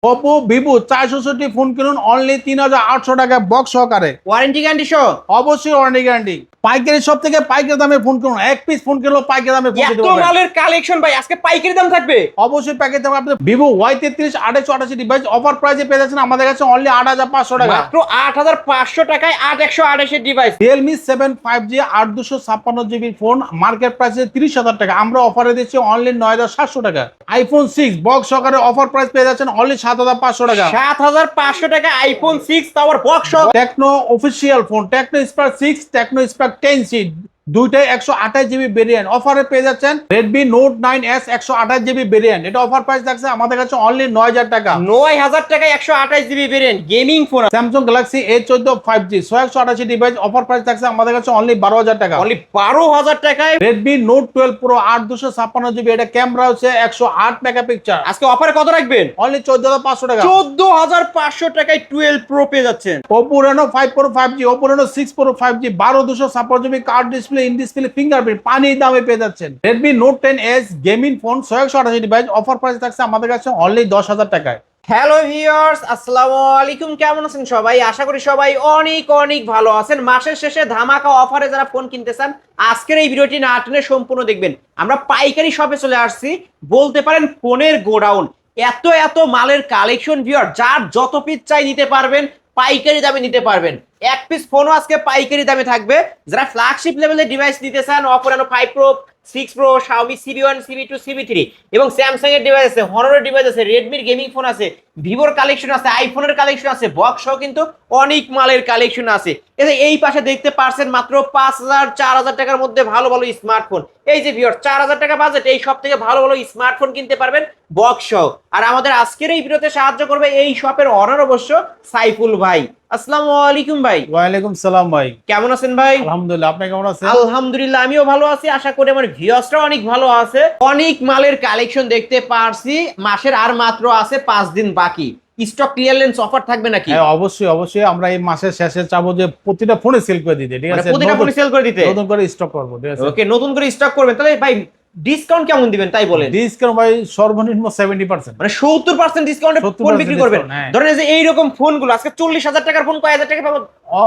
Oppo, Vivo 460 phone কিনুন only 3800 টাকায় box সহকারে। ওয়ারেন্টি গ্যারান্টি সহ অবশ্যই ওয়ারেন্টি গ্যারান্টি। পাইকারি শপ থেকে পাইকারি দামে ফোন কিনুন, এক পিস ফোন কিনলেও পাইকারি দামে ফোন দিতে এত পারবেন। মালের কালেকশন ভাই, আজকে পাইকারি দাম থাকবে। অবশ্যই পাইকারি দামে আপনি Vivo Y33 2888 ডিভাইস অফার প্রাইসে পেয়ে যাচ্ছেন আমাদের কাছে অনলি 8500 টাকা। মাত্র 8500 টাকায় 8128 এর device. Realme 7 5G 8256GB phone market প্রাইসে 30000 টাকা, আমরা অফারে দিচ্ছি অনলি 9700 টাকা। iPhone 6 বক্স সহকারে অফার প্রাইস পেয়ে যাচ্ছেন অনলি 7500 টাকা। 7500 টাকা আইফোন 6 টাওয়ার বক্স সহ। Tecno official phone Tecno Spark 6 Tecno Spark 10C দুইটাই 128GB ভেরিয়েন্ট অফারে পেয়ে যাচ্ছেন। Redmi Note 9S 128GB variant, এটা অফার প্রাইস থাকছে আমাদের কাছে অনলি 9000 টাকা। 9000 টাকায় 128 GB variant gaming phone. Samsung Galaxy A14 5G 128 device offer price থাকছে আমাদের কাছে অনলি 12000 টাকা। অনলি 12000 টাকায় Redmi Note 12 Pro 8256GB, এটা ক্যামেরা হচ্ছে 108 মেগাপিক্সেল, আজকে অফারে কত রাখবেন? অনলি 14500 টাকা। 14500 টাকায় 12 প্রো পেয়ে যাচ্ছেন। Oppo Reno 5 Pro 5G Oppo Reno 6 Pro 5G 12256GB card display in display fingerprint পানির দামে পেয়ে যাচ্ছেন। Redmi Note 10S gaming phone 128 device offer price থাকছে আমাদের কাছে অনলি 10000 টাকায়। হ্যালো ভিউয়ার্স, আসসালামু আলাইকুম। কেমন আছেন সবাই? আশা করি সবাই অনেক অনেক ভালো আছেন। মাসের শেষে ধামাকা অফারে যারা ফোন কিনতে চান, আজকের এই ভিডিওটি না টেনে সম্পূর্ণ দেখবেন। আমরা পাইকারি শপে চলে আসছি, বলতে পারেন ফোনের গোডাউন। এত এত মালের কালেকশন ভিউয়ার, যার যত পিস চাই নিতে পারবেন, পাইকারি দামে নিতে পারবেন। এক পিস ফোনও আজকে পাইকারি দামে থাকবে। যারা ফ্ল্যাগশিপ লেভেলের ডিভাইস নিতে চান, Oppo Reno 5 Pro 6 Pro, Xiaomi CB1 CB2 CB3 এবং স্যামসাং এর ডিভাইস আছে, হনরের ডিভাইস আছে, রেডমির গেমিং ফোন আছে, ভিভোর কালেকশন আছে, আইফোনের কালেকশন আছে, বক্স সহ কিন্তু অনেক মালের কালেকশন আছে। এই পাশে দেখতে পারছেন মাত্র 5000 4000 টাকার মধ্যে ভালো ভালো স্মার্টফোন। এই যে ভিউয়ার 4000 টাকা বাজেট, এই সব থেকে ভালো ভালো স্মার্টফোন কিনতে পারবেন বক্স সহ। আর আমাদের আজকের এই ভিডিওতে সাহায্য করবে এই শপের অনার অবশ্য সাইফুল ভাই। আসসালামু আলাইকুম ভাই। ওয়ালাইকুম সালাম ভাই, কেমন আছেন ভাই? আলহামদুলিল্লাহ, আপনি কেমন আছেন? আলহামদুলিল্লাহ, আমিও ভালো আছি। আশা করি আমার ভিউয়ার্সরাও অনেক ভালো আছে। অনেক মালের কালেকশন দেখতে পারছি। মাসের আর মাত্র আছে 5 দিন বাকি। স্টক ক্লিয়ারেন্স অফার থাকবে নাকি? হ্যাঁ, অবশ্যই অবশ্যই, আমরা এই মাসের শেষে চাবো যে প্রতিটা ফোনে সেল করে দিতে, ঠিক আছে? প্রতিটা ফোনে সেল করে দিতে, নতুন করে স্টক করব, ঠিক আছে? ওকে, নতুন করে স্টক করবেন। তাহলে ভাই ডিসকাউন্ট কেমন দিবেন তাই বলেন? ডিসকাউন্ট ভাই সর্বনিম্ন 70%, মানে 70% ডিসকাউন্টে ফোন বিক্রি করবেন। ধরেন এই যে এইরকম ফোনগুলো আজকে 40000 টাকার ফোন কয় হাজার টাকা পাবো?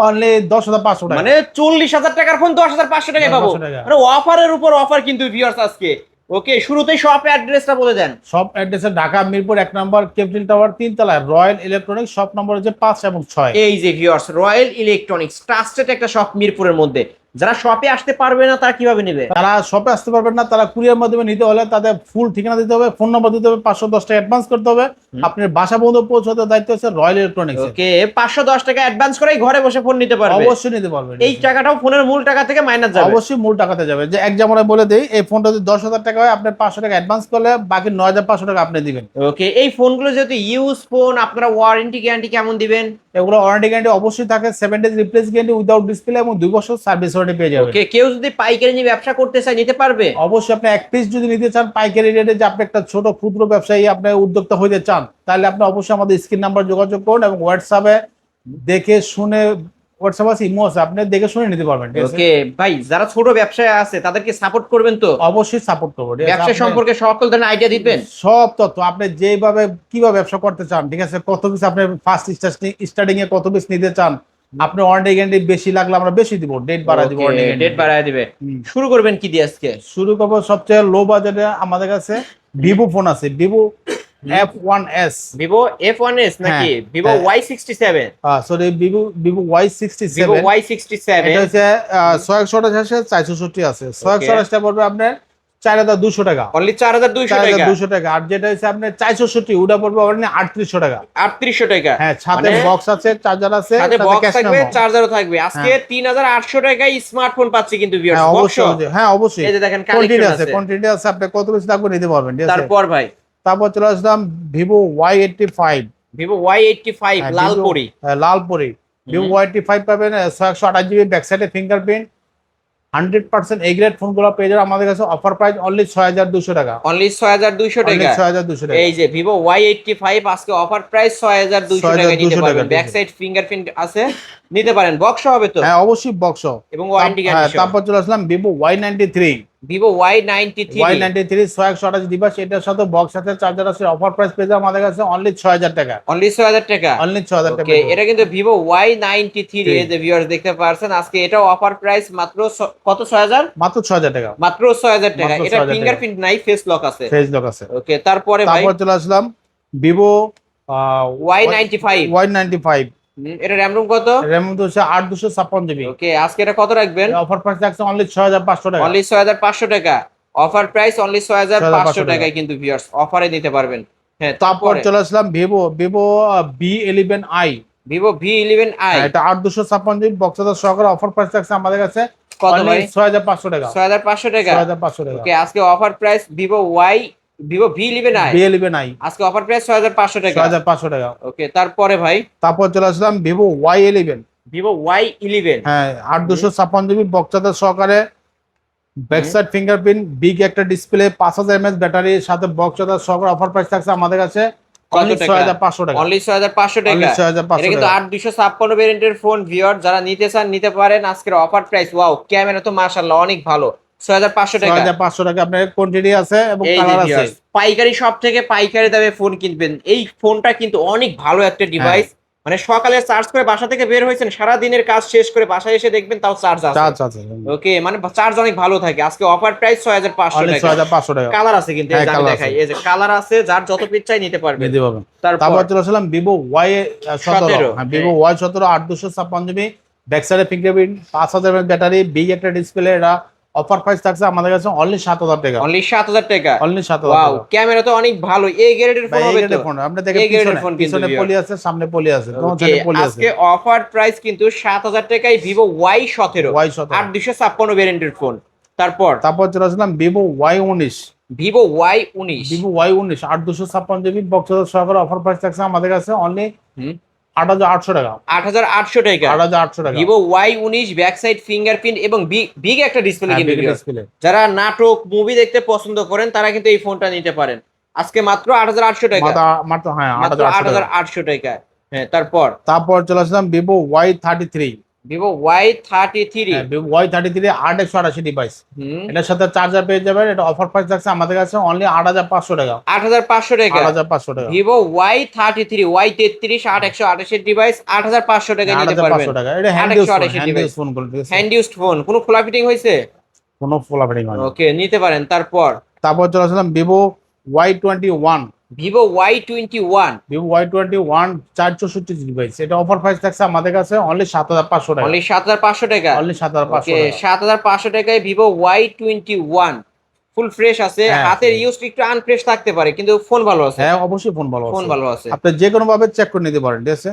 অনলি 10500 টাকা। মানে 40000 টাকার ফোন 10500 টাকায় পাবো। মানে অফারের উপর অফার কিন্তু ভিউয়ার্স আজকে। ওকে, শুরুতেই শপ অ্যাড্রেসটা বলে দেন। শপ অ্যাড্রেস ঢাকা মিরপুর 1 নম্বর ক্যাপিটাল টাওয়ার 3 তলায় রয়্যাল ইলেকট্রনিক্স, শপ নম্বর হচ্ছে 5 এবং 6। এই যে ভিউয়ার্স, রয়্যাল ইলেকট্রনিক্স ট্রাস্টেড একটা শপ মিরপুরের মধ্যে। যারা শপে আসতে পারবে না তারা কিভাবে নেবে? তারা শপে আসতে পারবেন না, তারা কুরিয়ার মাধ্যমে নিতে হলে তাদের ফুল ঠিকানা দিতে হবে, ফোন নম্বর দিতে হবে, 510 টাকা অ্যাডভান্স করতে হবে। আপনার বাসা পর্যন্ত পৌঁছাতে দায়িত্ব হচ্ছে রয়্যাল ইলেকট্রনিক্স। ওকে, 510 টাকা অ্যাডভান্স করেই ঘরে বসে ফোন নিতে পারবে। অবশ্যই নিতে পারবেন। এই টাকাটাও ফোনের মূল টাকা থেকে মাইনাস যাবে। অবশ্যই মূল টাকাতে যাবে। যে এক যেমন বলে দেই, এই ফোনটা যদি 10000 টাকা হয়, আপনি 500 টাকা অ্যাডভান্স করলে বাকি 9500 টাকা আপনি দিবেন। ওকে, এই ফোনগুলো যেহেতু ইউজ ফোন, আপনারা ওয়ারেন্টি গ্যারান্টি কেমন দিবেন? এগুলো ওয়ারেন্টি গ্যারান্টি অবশ্যই থাকে, 7 days replace guarantee without display এবং 2 বছর সার্ভিস ওয়ারেন্টি পেয়ে যাবেন। ওকে, কেউ যদি পাইকারি নিয়ে ব্যবসা করতে চায় নিতে পারবে? অবশ্যই। আপনি এক পিস যদি নিতে চান পাইকারি রেটে, যে আপনি একটা ছোট ক্ষুদ্র ব্যবসায়ী, আপনি উদ্যোক্তা হইতে চান, তাহলে আপনি অবশ্যই আমাদের স্ক্রিন নাম্বার যোগাযোগ করুন এবং হোয়াটসঅ্যাপে দেখে শুনে, হোয়াটসঅ্যাপ আছে, ইমো আছে, আপনি দেখে শুনে নিতে পারবেন। ওকে ভাই, যারা ছোট ব্যবসায় আছে তাদেরকে সাপোর্ট করবেন তো? অবশ্যই সাপোর্ট করবো। ব্যবসা সম্পর্কে সকল ধরনের আইডিয়া দিবেন, সব তথ্য আপনি যেভাবে কিভাবে ব্যবসা করতে চান, ঠিক আছে? কত পিস আপনি ফার্স্ট স্টার্টিং এ কত পিস নিতে চান, আপনি ওয়ারেন্টি গ্যারান্টি বেশি লাগলে আমরা বেশি দিব, ডেট বাড়ায় দিব, ডেট বাড়ায় দিবে। শুরু করবেন কি দিয়ে আজকে? শুরু করবো সবচেয়ে লো বাজেটে। আমাদের কাছে ভিভো ফোন আছে, ভিভো F1s, ভিভো F1s নাকি Vivo Y67? Sorry, Vivo Y67, Vivo Y67 এটা হচ্ছে 628 আছে, 464 আছে। 628 টা পড়বে আপনার 4200 টাকা, অনলি 4200 টাকা। 4200 টাকা। আর যেটা হচ্ছে আপনার 464, ওটা পড়বে অনলি 3800 টাকা। 3800 টাকা। হ্যাঁ, সাথে বক্স আছে, চার্জার আছে, সাথে সাথে বক্স ক্যাশ থাকবে, মেমো। চার্জারও থাকবে। আজকে 3800 টাকায় স্মার্টফোন পাচ্ছি কিন্তু ভিউয়ার্স। হ্যাঁ বক্স অবশ্যই, হ্যাঁ অবশ্যই। এই যে দেখেন কোয়ান্টিটি কালেকশন আছে, আছে, কোয়ান্টিটি আছে, আপনি কত পিস লাগবে নিতে পারবেন, ঠিক আছে? তারপর ভাই তারপর চলে আসলাম ভিভো Y85, ভিভো Y85 লালপরি। লালপরি ভিভো Y85 পাবেন 128GB ব্যাক সাইডে ফিঙ্গারপ্রিন্ট, 100% এ গ্রেড ফোনগুলো পেয়ে যাবেন আমাদের কাছে অফার প্রাইস অনলি 6200 টাকা, অনলি 6200 টাকা। 6200 টাকা। এই যে ভিভো Y85 আজকে অফার প্রাইস 6200 টাকা নিতে পারবেন। ব্যাক সাইড ফিঙ্গারপ্রিন্ট আছে, নিতে পারেন। বক্স হবে তো? হ্যাঁ অবশ্যই বক্স এবং ওয়ারেন্টি গ্যারান্টি। তারপর চলে আসলাম Vivo Y93, Vivo Y93 Y93 6128 device, এটার সাথে বক্স আছে, চার্জার আছে, অফার প্রাইস পেয়ে যাবে আমাদের কাছে অনলি 6000 টাকা। অনলি 6000 টাকা। অনলি 6000 টাকা। ওকে, এটা কিন্তু ভিভো Y93 এই যে ভিউয়ার্স দেখতে পারছেন, আজকে এটা অফার প্রাইস মাত্র কত 6000, মাত্র 6000 টাকা, মাত্র 6000 টাকা। মাত্র এটা 6000 ফিঙ্গারপ্রিন্ট নাই, ফেস লক আছে। ফেস লক আছে। ওকে, তারপরে ভাই তারপর চলে আসলাম ভিভো Y95 Y95, এটা র‍্যাম রুম কত? র‍্যাম হচ্ছে 8256 জিবি। ওকে, আজকে এটা কত রাখবেন? অফার প্রাইস থাকছে অনলি 6500 টাকা। অনলি 6500 টাকা। অফার প্রাইস অনলি 6500 টাকা। টাকায় কিন্তু ভিউয়ার্স অফারে নিতে পারবেন। হ্যাঁ, তারপর তারপরে চলে আসলাম ভিভো B11i, ভিভো V11i, এটা 8256 জিবি বক্স সহকারে, অফার প্রাইস থাকছে আমাদের কাছে কত অনলি ভাই? 6500 টাকা। 6500 টাকা। 6500 টাকা। ওকে, আজকে offer price Vivo V11i, B11i আজকে অফার প্রাইস 6500 টাকা। 6500 টাকা। ওকে, তারপরে ভাই তারপর চলে আসলাম ভিভো Y11, ভিভো Y11, হ্যাঁ 8256 জিবি বক্স সহকারে, ব্যাক সাইড ফিঙ্গারপ্রিন্ট, বিগ একটা ডিসপ্লে, 5000 mAh ব্যাটারি সাথে বক্স সহকারে, অফার প্রাইস থাকছে আমাদের কাছে অনলি 6500 টাকা। অনলি 6500 টাকা। অনলি 6500 এটা কিন্তু টাকা। 8256 ভেরিয়েন্টের ফোন ভিউয়ার, যারা নিতে চান নিতে পারেন। আজকের অফার প্রাইস, ওয়াও, ক্যামেরা তো মাশাআল্লাহ অনেক ভালো। 6500 টাকা। 6500 টাকা। আপনার কোয়ান্টিটি আছে এবং এই যে কালার আছে। viewers, পাইকারি শপ থেকে পাইকারি দামে ফোন কিনবেন। এই ফোনটা কিন্তু অনেক ভালো একটা ডিভাইস। মানে সকালে চার্জ করে বাসা থেকে বের হয়েছেন, সারা দিনের কাজ শেষ করে বাসায় এসে দেখবেন তাও চার্জ আছে। চার্জ আছে। ওকে, মানে চার্জ অনেক ভালো থাকে। আজকে অফার প্রাইস 6500 অনলি টাকা। 6500 টাকা। কালার আছে কিন্তু, এই হ্যাঁ, যে আমি কালার দেখাই, আছে। এই যে কালার আছে, যার যত পিস চাই নিতে পারবেন। নিতে পারবেন। তারপর তারপর চলে আসলাম ভিভো Y17, হ্যাঁ ভিভো Y17 8256 জিবি, ব্যাক সাইডে ফিঙ্গারপ্রিন্ট, 5000 mAh ব্যাটারি, বিগ একটা ডিসপ্লে, এটা অফার প্রাইস থাকছে আমাদের কাছে অনলি 7000 টাকা। অনলি 7000 টাকা। অনলি 7000 ওয়াও, টাকা। ক্যামেরা তো অনেক ভালো, এই গ্রেডের ফোন ভাই, হবে এই তো। ফোন আপনি দেখেন, এই গ্রেডের ফোন কিন্তু পিছনে viewers। পলি আছে, সামনে পলি আছে, দোনো ওকে, সাইডে পলি আছে। আজকে অফার প্রাইস কিন্তু 7000 টাকায় ভিভো Y17 Y17 8256 ভেরিয়েন্টের ফোন। তারপর চলে আসলাম Vivo Y19, Vivo Y19, Vivo Y19 8256 GB box সহকারে, অফার প্রাইস থাকছে আমাদের কাছে অনলি 8800 টাকা। 8800 টাকা। 8800 টাকা। Vivo Y19 back side fingerprint এবং বিগ একটা ডিসপ্লে হ্যাঁ, কিন্তু big viewers। display। যারা নাটক মুভি দেখতে পছন্দ করেন তারা কিন্তু এই ফোনটা নিতে পারেন। আজকে মাত্র 8800 টাকা। মাত্র হ্যাঁ মাত্র 8800 টাকা। 8800 টাকা। হ্যাঁ, তারপর চলে আসলাম ভিভো Y33, ভিভো Y33, হ্যাঁ ভিভো Y33 8128 ডিভাইস, হুম, এটার সাথে চার্জার পেয়ে যাবেন। এটা অফার প্রাইস থাকছে আমাদের কাছে অনলি 8500 টাকা। 8500 টাকা। 8500 টাকা। ভিভো Y33 8128 ডিভাইস 8500 টাকা নিতে 8500 পারবেন। টাকা। এটা hand use 8128 phone, device। Phone গুলো, ঠিক আছে? হ্যান্ড ইউজড ফোন, কোনো খোলা ফিটিং হয়েছে? কোনো ফোলাফারিং হয় না। ওকে, নিতে পারেন। তারপর চলে আসলাম Vivo Y21, Vivo Y21, Vivo Y21 464 device, এটা অফার প্রাইস থাকছে আমাদের কাছে অনলি 7500 টাকা। অনলি 7500 টাকা। অনলি 7500 ওকে, টাকা। 7500 টাকায় ভিভো Y21 ফুল ফ্রেশ আছে। হ্যাঁ, হাতের ইউজ একটু আনফ্রেশ থাকতে পারে, কিন্তু ফোন ভালো আছে। হ্যাঁ অবশ্যই ফোন ভালো ফোন আছে। ভালো আছে। আপনি যে কোনো ভাবে চেক করে নিতে পারেন, ঠিক আছে?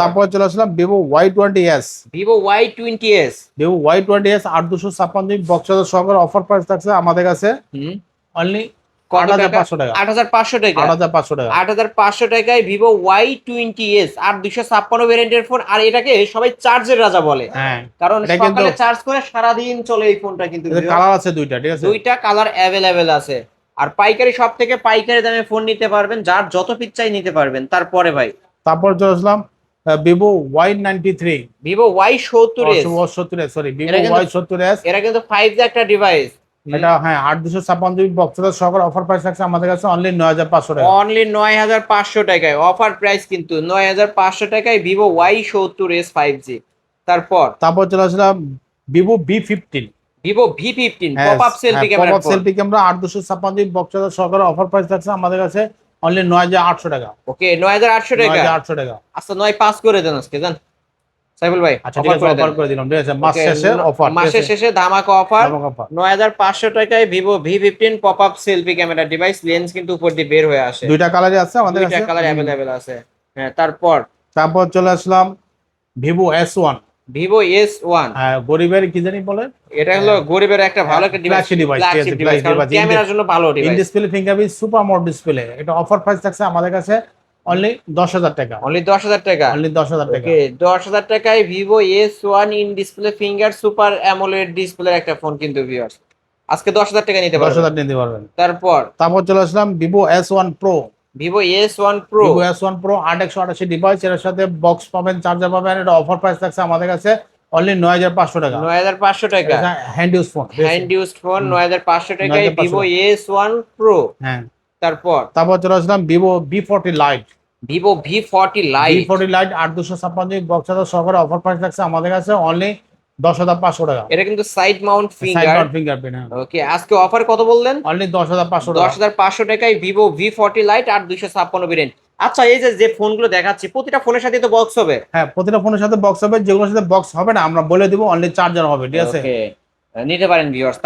তারপর চলে আসলাম Vivo Y20s, Vivo Y20s, Vivo Y20s 8256 GB box সহকারে, অফার প্রাইস থাকছে আমাদের কাছে হুম, অনলি কত টাকা? 8500 টাকা। 8500 টাকা। 8500 টাকা। 8500 টাকায় ভিভো Y20s 8256 ভেরিয়েন্টের ফোন। আর এটাকে সবাই চার্জের রাজা বলে, হ্যাঁ, কারণ এটা কিন্তু সকালে চার্জ করে সারাদিন চলে এই ফোনটা। কিন্তু এর কালার আছে দুইটা, ঠিক আছে? দুইটা কালার অ্যাভেলেবেল আছে। আর পাইকারি সব থেকে পাইকারি দামে ফোন নিতে পারবেন, যার যত পিস চাই নিতে পারবেন। তারপরে ভাই তারপর চলে আসলাম Vivo Y93, Vivo Y70s, sorry Vivo এটা কিন্তু- Y70s, এরা কিন্তু 5G একটা ডিভাইস। এটা হ্যাঁ 8256 জিবি বক্স সহকারে, অফার প্রাইস থাকছে আমাদের কাছে অনলি 9500 টাকা। অনলি 9500 টাকায় অফার প্রাইস, কিন্তু 9500 টাকায় ভিভো Y70s 5G। তারপর চলে আসলাম Vivo B15, Vivo V15 pop up selfie camera pop up selfie camera 8256 GB box সহকারে, অফার প্রাইস থাকছে আমাদের কাছে অনলি 9800 টাকা। ওকে, 9800 টাকা। 9800 টাকা। আচ্ছা, 9.5 করে দেন আজকে, জান সাইফুল ভাই। আচ্ছা ঠিক আছে, অফার করে দিলাম, ঠিক আছে? মাস Okay, শেষে অফার, মাসের শেষে ধামাকা অফার। 9500 টাকায় Vivo V15 pop up selfie camera device. Lens কিন্তু উপর দিয়ে বের হয়ে আসে। দুইটা কালারই আছে আমাদের দুইটা কাছে। কালার অ্যাভেলেবেল আছে। হ্যাঁ, তারপর চলে আসলাম ভিভো S1, ভিভো S1, হ্যাঁ গরিবের কি জানি বলে, এটা হলো গরিবের একটা ভালো একটা ডিভাইস, flagship device, flagship ঠিক আছে, device, কারণ flagship device, ক্যামেরার জন্য ভালো in device. Display fingerprint super mode display, এটা অফার প্রাইস থাকছে আমাদের কাছে অনলি 10000 টাকা। অনলি 10000 টাকা। অনলি 10000 টাকা। ওকে, 10000 টাকায় Vivo S1 in display finger super AMOLED display একটা ফোন কিন্তু ভিউয়ার্স আজকে 10000 টাকা নিতে পারবেন। 10000 নিতে পারবেন। তারপর চলে আসলাম Vivo S1 Pro, Vivo S1 Pro, Vivo S1 Pro 8128 device, এর সাথে বক্স পাবেন, চার্জার পাবেন, এটা অফার প্রাইস থাকছে আমাদের কাছে অনলি 9500 টাকা। 9500 টাকা hand use phone, hand used phone 9500 টাকায় 9500 ভিভো S1 Pro। হ্যাঁ। তারপর চলে আসলাম Vivo V40 lite. Vivo V40 lite. V40 lite 8256 GB box charger সহকারে অফার প্রাইস থাকছে আমাদের কাছে অনলি 10500 টাকা। এটা কিন্তু side mount side finger. Mount fingerprint. Okay, আজকে অফার কত বললেন? অনলি 10500 টাকা। 10500 টাকায় ভিভো V40 লাইট 8256 ভেরিয়েন্ট। আচ্ছা, এই যে ফোনগুলো দেখাচ্ছি প্রতিটা ফোনের সাথে তো বক্স হবে? হ্যাঁ, প্রতিটা ফোনের সাথে বক্স হবে, যেগুলোর সাথে বক্স হবে না আমরা বলে দিব, অনলি চার্জার হবে, ঠিক আছে? ওকে, নিতে পারেন ভিউয়ার্স।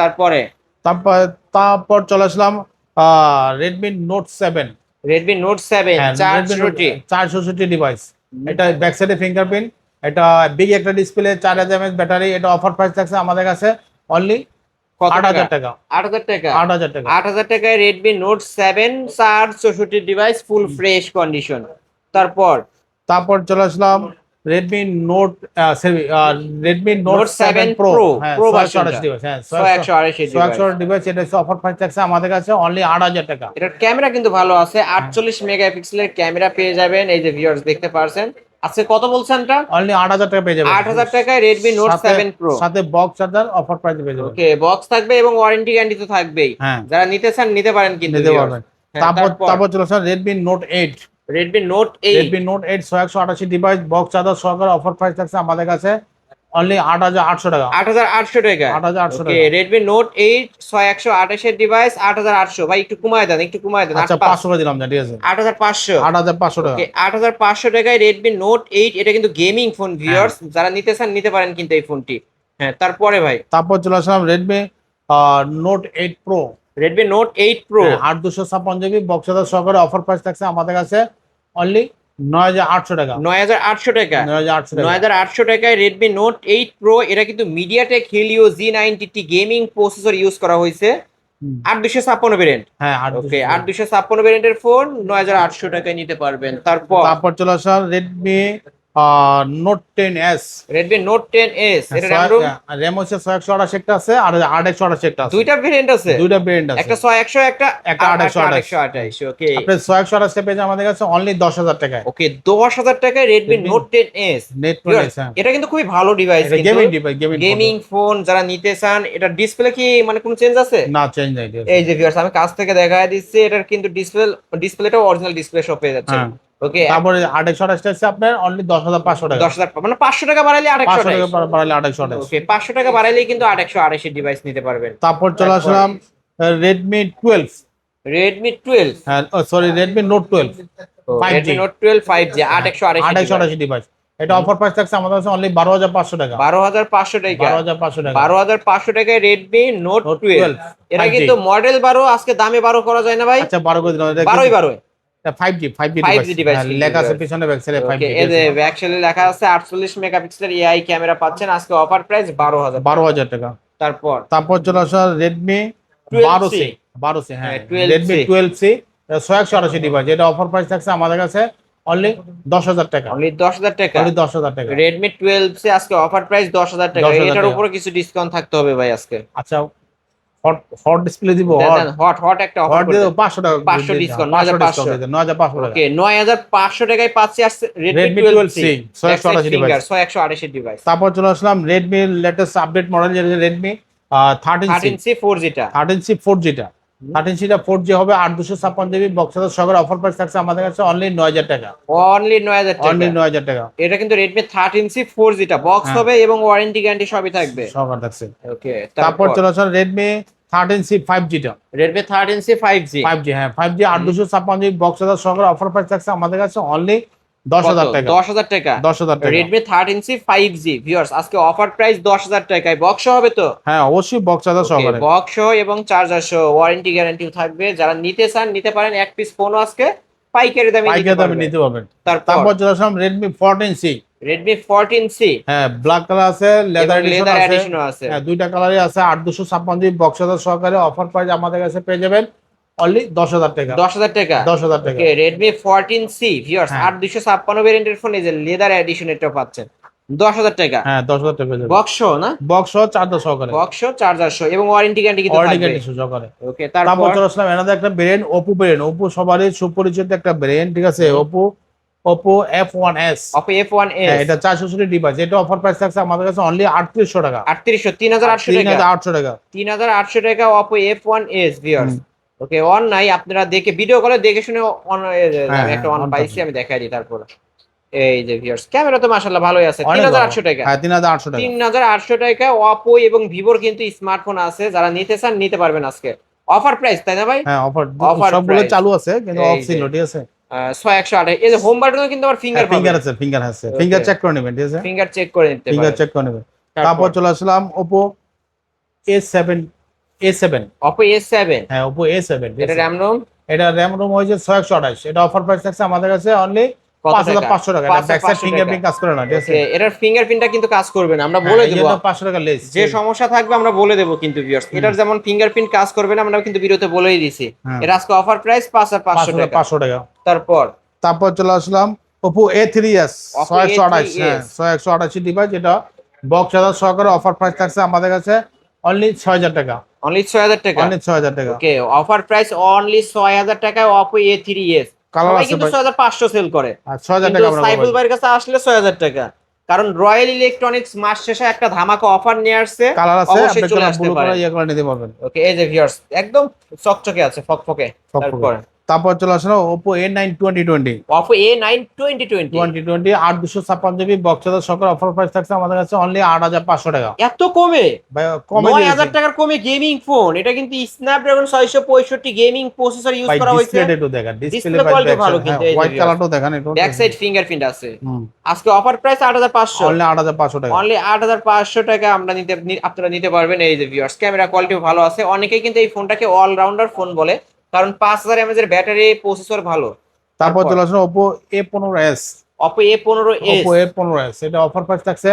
তারপর চলে আসলাম Redmi Note 7। Redmi Note 7 464 device. এটা ব্যাক সাইডে ফিঙ্গারপ্রিন্ট, এটা বিগ একটা ডিসপ্লে, 4000 mAh ব্যাটারি। এটা অফার প্রাইস থাকছে আমাদের কাছে অনলি 8000 টাকা। 8000 টাকা 8000 টাকা। 8000 টাকায় Redmi Note 7 464 device, full fresh condition. তারপর চলে আসলাম Redmi Note 7 Pro। হ্যাঁ, Pro 128 ডিভাইস। হ্যাঁ, 128 ডিভাইস। এটা অফার প্রাইস থাকছে আমাদের কাছে অনলি 8000 টাকা। এটার ক্যামেরা কিন্তু ভালো আছে, 48 মেগাপিক্সেলের ক্যামেরা পেয়ে যাবেন। এই যে ভিউয়ার্স দেখতে পারছেন। আজকে কত বলছেন এটা? অনলি 8000 টাকা পেয়ে যাবেন। 8000 টাকায় Redmi Note 7 Pro সাথে বক্স চার্জার অফার প্রাইসে পেয়ে যাবেন। ওকে, বক্স থাকবে এবং ওয়ারেন্টি গ্যারান্টি তো থাকবেই। হ্যাঁ, যারা নিতে চান নিতে পারেন কিন্তু নিতে পারবেন। তারপর চলে আসলাম Redmi Note 8। Redmi Note 8 128 device box charger সহকারে অফার প্রাইস থাকছে আমাদের কাছে অনলি 8800 টাকা। 8800 টাকা 8800 ওকে, টাকা। Redmi Note 8 128 এর ডিভাইস 8800। ভাই একটু কমায় দেন, একটু কমায় দেন। আচ্ছা, 500 করে দিলাম না, ঠিক আছে? 8500 8500 টাকা। ওকে, 8500 টাকায় Redmi Note 8। এটা কিন্তু গেমিং ফোন ভিউয়ার্স, যারা নিতে চান নিতে পারেন কিন্তু এই ফোনটি। হ্যাঁ, তারপরে ভাই তারপর চলে আসলাম Redmi Note 8 Pro। Redmi Note 8 Pro 8256 GB box charger সহকারে অফার প্রাইস থাকছে আমাদের কাছে অনলি 9800 টাকা। 9800 টাকা 9800 টাকা। 9800 টাকায় Redmi Note 8 Pro। এটা কিন্তু MediaTek Helio G90T gaming processor use করা হয়েছে। 8256 ভেরিয়েন্ট। হ্যাঁ, ওকে, 8256 ভেরিয়েন্টের ফোন 9800 টাকায় নিতে পারবেন। তারপর চলে আসলাম Redmi Note 10s। Redmi Note 10s এটা RAM হচ্ছে 128 একটা আছে আর 828 একটা আছে। দুইটা ভেরিয়েন্ট আছে? দুইটা ভেরিয়েন্ট আছে, একটা 6100 একটা 828। ওকে, আপনি 128 টা পেয়ে আমাদের কাছে অনলি 10000 টাকায়। ওকে, 10000 টাকায় Redmi Note 10s net price. এটা কিন্তু খুবই ভালো device, gaming device, gaming phone যারা নিতে চান। এটা ডিসপ্লে কি মানে কোনো চেঞ্জ আছে? না, চেঞ্জ নাই। এই যে ভিউয়ার্স আমি কাছ থেকে দেখায় দিচ্ছি, এটার কিন্তু ডিসপ্লেটাও অরিজিনাল ডিসপ্লে শপ পেয়ে যাচ্ছে। ওকে, তারপরে 828 টা আছে আপনার অনলি 10500 টাকা। 10000 মানে 500 টাকা বাড়াইলে 500 টাকা 828। বাড়ালে 828। ওকে, 500 টাকা বাড়াইলেই কিন্তু 828 এর ডিভাইস নিতে পারবেন। তারপর চলে আসলাম Redmi 12। Redmi 12 হ্যাঁ, sorry, Redmi Note 12 5G। Redmi Note 12 5G 828 device. এটা অফার প্রাইস থাকছে আমাদের কাছে অনলি 12500 টাকা। 12500 টাকা 12500 টাকা। 12500 টাকায় Redmi Note 12। এটা 5G। কিন্তু মডেল 12, আজকে দামে 12 করা যায় না ভাই? আচ্ছা, 12 করে দিলাম। 12 এটা 5G ডিভাইস। লেখা আছে পিছনে ব্যাক সাইডে 5G। এই যে ব্যাক সাইডে লেখা আছে 48 মেগাপিক্সেলের AI ক্যামেরা পাচ্ছেন। আজকে অফার প্রাইস 12000 টাকা। তারপর চলে আসা Redmi 12C। 12C। হ্যাঁ, হ্যাঁ, 12C। Redmi 12C 128 device. এটা অফার প্রাইস থাকছে আমাদের কাছে অনলি 10000 টাকা। অনলি 10000 টাকা। অনলি 10000 টাকা। Redmi 12C আজকে অফার প্রাইস 10000 টাকা। 10,000 এটার টাকা। উপরে কিছু ডিসকাউন্ট থাকতে হবে ভাই আজকে। আচ্ছা, হট ডিসপ্লে দিব। হট একটা অফার করে দেন। 500 টাকা 500 ডিসকাউন্ট 9500 9500 টাকা। ওকে, 9500 টাকায় পাচ্ছি আজকে Redmi 12C 128 ডিভাইস। 128 এর ডিভাইস। তারপর চলে আসলাম Redmi লেটেস্ট আপডেট মডেল, যেটা Redmi 13C 4G টা। 13C 4G টা। 13C টা 4G হবে 8256 জিবি বক্স চার্জার সহকারে অফার প্রাইস থাকছে আমাদের কাছে অনলি 9000 টাকা। অনলি 9000 টাকা। অনলি 9000 টাকা। এটা কিন্তু Redmi 13C 4G টা বক্স হবে এবং ওয়ারেন্টি গ্যারান্টি সবই থাকবে। সহকারে থাকছে। ওকে, তারপর চলে আসলাম Redmi 13C 5G টা। Redmi 13C 5G। 5G, হ্যাঁ, 5G 8256 জিবি বক্স চার্জার সহকারে অফার প্রাইস থাকছে আমাদের কাছে অনলি 10000 টাকা। 10000 টাকা। 10000 টাকা। Redmi 13C 5G ভিউয়ার্স আজকে অফার প্রাইস 10000 টাকায়। বক্স হবে তো? হ্যাঁ, অবশ্যই বক্স চার্জার সহকারে। বক্স এবং চার্জার সহ ওয়ারেন্টি গ্যারান্টিও থাকবে। যারা নিতে চান নিতে পারেন। এক পিস ফোনও আজকে পাইকারি দামে নিতে পারবেন। তারপর তারপর চলে আসলাম Redmi 14C। Redmi 14C হ্যাঁ, ব্ল্যাক কালার আছে, লেদার এডিশনও এডিশন আছে। হ্যাঁ, দুইটা কালারই আছে। 8256 জিবি বক্স চার্জার সহকারে অফার প্রাইস আমাদের কাছে পেয়ে যাবেন অনলি 10000 টাকা। 10000 টাকা। 10000 টাকা। ওকে, Redmi 14C ভিউয়ার্স হ্যাঁ। 8256 ভেরিয়েন্টের ফোন, এই যে লেদার এডিশন এটা পাচ্ছেন 10000 টাকা। হ্যাঁ, 10000 টাকা পেয়ে যাবেন। বক্স না? বক্স সহ চার্জার সহকারে। বক্স চার্জার সহ এবং ওয়ারেন্টি গ্যারান্টি কিন্তু ওয়ারেন্টি থাকবে। গ্যারান্টি সহকারে। ওকে, তারপর তারপর চলে আসলাম এনাদের একটা ব্র্যান্ড Oppo ব্র্যান্ড। Oppo সবারই সুপরিচিত একটা ব্র্যান্ড, ঠিক আছে? Oppo Oppo F1s। Oppo F1s হ্যাঁ, এটা 464 ডিভাইস, এটা অফার প্রাইস থাকছে আমাদের কাছে অনলি 3800 টাকা। 3800 3800 টাকা 3800 টাকা। 3800 টাকা Oppo F1s viewers. Hmm. Okay, on নাই, আপনারা দেখে ভিডিও কলে দেখে শুনে অন। হ্যাঁ, আমি একটা অন on পাইছি, থাকবে। আমি দেখাই দিই তারপর। এই যে ভিউয়ার্স, ক্যামেরা তো মাশাআল্লাহ ভালোই আছে। অনেক 3800 টাকা। হ্যাঁ, 3800 টাকা। 3800 টাকা Oppo এবং Vivo কিন্তু স্মার্টফোন আছে, যারা নিতে চান নিতে পারবেন আজকে। অফার প্রাইস তাই না ভাই? হ্যাঁ, অফার Offer সবগুলো price। চালু আছে, কিন্তু এই অফ ছিল, যে ঠিক আছে। 6128। এই যে হোম বাটনে কিন্তু আবার ফিঙ্গার ফিঙ্গার পাবেন। আছে, ফিঙ্গার আছে, Okay। ফিঙ্গার চেক করে নেবেন, ঠিক আছে। ফিঙ্গার চেক করে নিতে ফিঙ্গার পারেন। চেক করে নেবেন। তারপর তারপর চলে আসলাম Oppo A7। A7, Oppo A7, হ্যাঁ, Oppo A7, ঠিক এটা আছে। RAM ROM এটা র্যাম রোম হয়েছে 628। এটা অফার প্রাইস থাকছে আমাদের কাছে অনলি কত টাকা? 5500 টাকা। এটা ব্যাক সাইড 5500 ফিঙ্গারপ্রিন্ট কাজ করে না, ঠিক আছে। ওকে, এটার ফিঙ্গারপ্রিন্টটা কিন্তু কাজ করবে না, আমরা হ্যাঁ, বলে এই দেব। জন্য 500 টাকা লেস। যে সমস্যা থাকবে আমরা বলে দেব কিন্তু ভিউয়ার্স। এটার যেমন ফিঙ্গারপ্রিন্ট কাজ করবে না, আমরা কিন্তু ভিডিওতে বলেই দিছি। হ্যাঁ। এর আজকে অফার প্রাইস 5500 টাকা। 500 টাকা। তারপর তারপর চলে আসলাম Oppo A3s Oppo 628। A3s হ্যাঁ, 628 ডিভাইস, এটা বক্স চার্জার সহকারে অফার প্রাইস থাকছে আমাদের কাছে অনলি 6000 টাকা। অনলি 6000 টাকা। অনলি 6000 টাকা। ওকে, অফার প্রাইস অনলি 6000 টাকায় Oppo A3s। কালার সবাই আছে কিন্তু ভাই। 6500 সেল করে, আর 6000 কিন্তু টাকা আমরা সাইফুল বলবো। ভাইয়ের কাছে আসলে 6000 টাকা। কারণ রয়্যাল ইলেকট্রনিক্স মাস শেষে একটা ধামাকা অফার নিয়ে আসছে, কালার আছে, অবশ্যই আপনি চলে কালার আসতে ব্লু পারেন। কালার ইয়ে করে নিতে পারবেন। ওকে, এই যে ভিউয়ার্স একদম চকচকে আছে, ফকফকে। তারপর তারপর চলে আসলাম Oppo A9 2020। Oppo A9 2020 2020 8256 GB box charger সহকারে অফার প্রাইস থাকছে আমাদের কাছে অনলি 8500 টাকা। এত কমে? ভাই কমে 9000 টাকার কমে গেমিং ফোন। এটা কিন্তু স্ন্যাপড্রাগন 665 গেমিং প্রসেসর ইউজ ভাই করা হয়েছে। ডিসপ্লেটা একটু দেখেন, ডিসপ্লে ডিসপ্লে কোয়ালিটি ভালো কিন্তু। এই যে হোয়াইট কালারটাও দেখেন একটু। ব্যাক সাইড ফিঙ্গারপ্রিন্ট আছে। হুম, আজকে অফার প্রাইস 8500। অনলি 8500 টাকা। অনলি 8500 টাকা আপনারা নিতে পারবেন। এই যে ভিউয়ার্স, ক্যামেরা কোয়ালিটিও ভালো আছে। অনেকেই কিন্তু এই ফোনটাকে অলরাউন্ডার ফোন বলে, কারণ 5000 mAh এর ব্যাটারি, প্রসেসর ভালো। তারপর চলে আসলো Oppo A15s। Oppo A15s Oppo A15s, এটা অফার প্রাইস থাকছে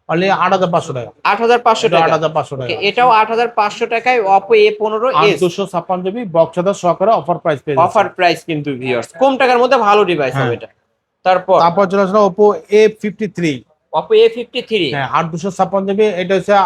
অনলি 8500 টাকা। 8500 টাকা। 8500 টাকা। ওকে, এটাও 8500 টাকায় Oppo A15s 8256 GB box charger সহকারে অফার প্রাইস পেয়ে যাচ্ছে। অফার প্রাইস কিন্তু ভিউয়ার্স, কম টাকার মধ্যে ভালো ডিভাইস হবে হ্যাঁ। এটা। তারপর তারপর চলে আসলো Oppo A53। Oppo A53, হ্যাঁ, 8256 জিবি, এটা হচ্ছে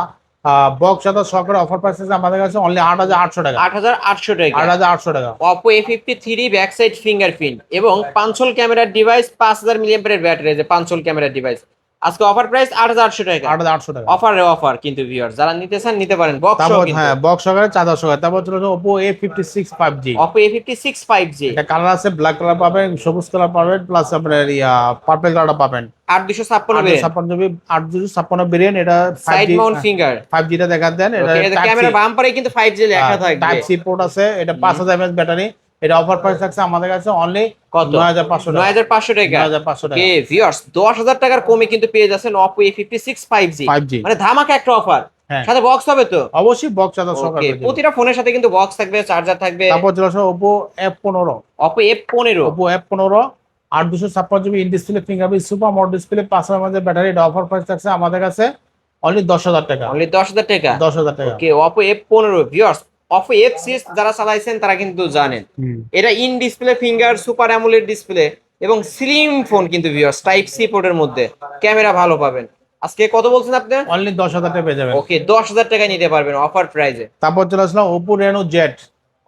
বক্স চার্জার সহকারে অফার প্রাইস আছে আমাদের কাছে অনলি 8800 টাকা। 8800 টাকা। 8800 টাকা। Oppo A53 back side fingerprint এবং পাঁচল ক্যামেরার ডিভাইস, 5000 mAh এর ব্যাটারি, যে পাঁচল ক্যামেরার ডিভাইস। আজকে অফার প্রাইস 8800 টাকা। 8800 টাকা। অফার কিন্তু ভিউয়ার্স, যারা নিতে চান নিতে পারেন বক্স তারপর কিন্তু। হ্যাঁ, বক্স সহকারে চার্জার সহকারে। তারপর চলে আসলো Oppo A56 5G। Oppo A56 5G এটা কালার আছে, ব্ল্যাক কালার পাবেন, সবুজ কালার পাবেন, প্লাস আপনার পার্পল কালারটা পাবেন। 8256 ভেরিয়েন্ট, 856 জিবি 856 ভেরিয়েন্ট, এটা side 5G। Mount finger. 5G টা দেখা দেন, এটা ওকে, ক্যামেরা বাম্পারে কিন্তু 5G লেখা থাকবে। টাইপ সি পোর্ট আছে, এটা 5000 mAh ব্যাটারি। এটা অফার প্রাইস থাকছে আমাদের কাছে অনলি কত? 9500 টাকা। 9500 টাকা। 9500 টাকা। ওকে ভিউয়ার্স, 10000 টাকার কমে কিন্তু পেয়ে যাচ্ছেন Oppo A56 5G। 5G মানে ধামাকা একটা অফার। হ্যাঁ। সাথে বক্স হবে তো? অবশ্যই বক্স চার্জার সহকারে ওকে, পেয়ে যাবেন। প্রতিটা ফোনের সাথে কিন্তু বক্স থাকবে, চার্জার থাকবে। তারপর চলে আসলো Oppo F15। Oppo F15 Oppo F15 8256 GB in display fingerprint super mode display 5000 mAh battery. এটা অফার প্রাইস থাকছে আমাদের কাছে অনলি 10000 টাকা। অনলি 10000 টাকা। 10000 টাকা। ওকে, Oppo F15 viewers. Oppo F6 যারা চালাইছেন তারা কিন্তু জানেন, এটা in display finger, super AMOLED display এবং স্লিম ফোন কিন্তু ভিউয়ার্স, টাইপ সি পোর্টের মধ্যে। ক্যামেরা ভালো পাবেন। আজকে কত বলছেন আপনি? অনলি 10000 টাকা পেয়ে যাবেন। ওকে, 10000 টাকায় নিতে পারবেন অফার প্রাইজে। তারপর চলে আসলাম Oppo Reno Z।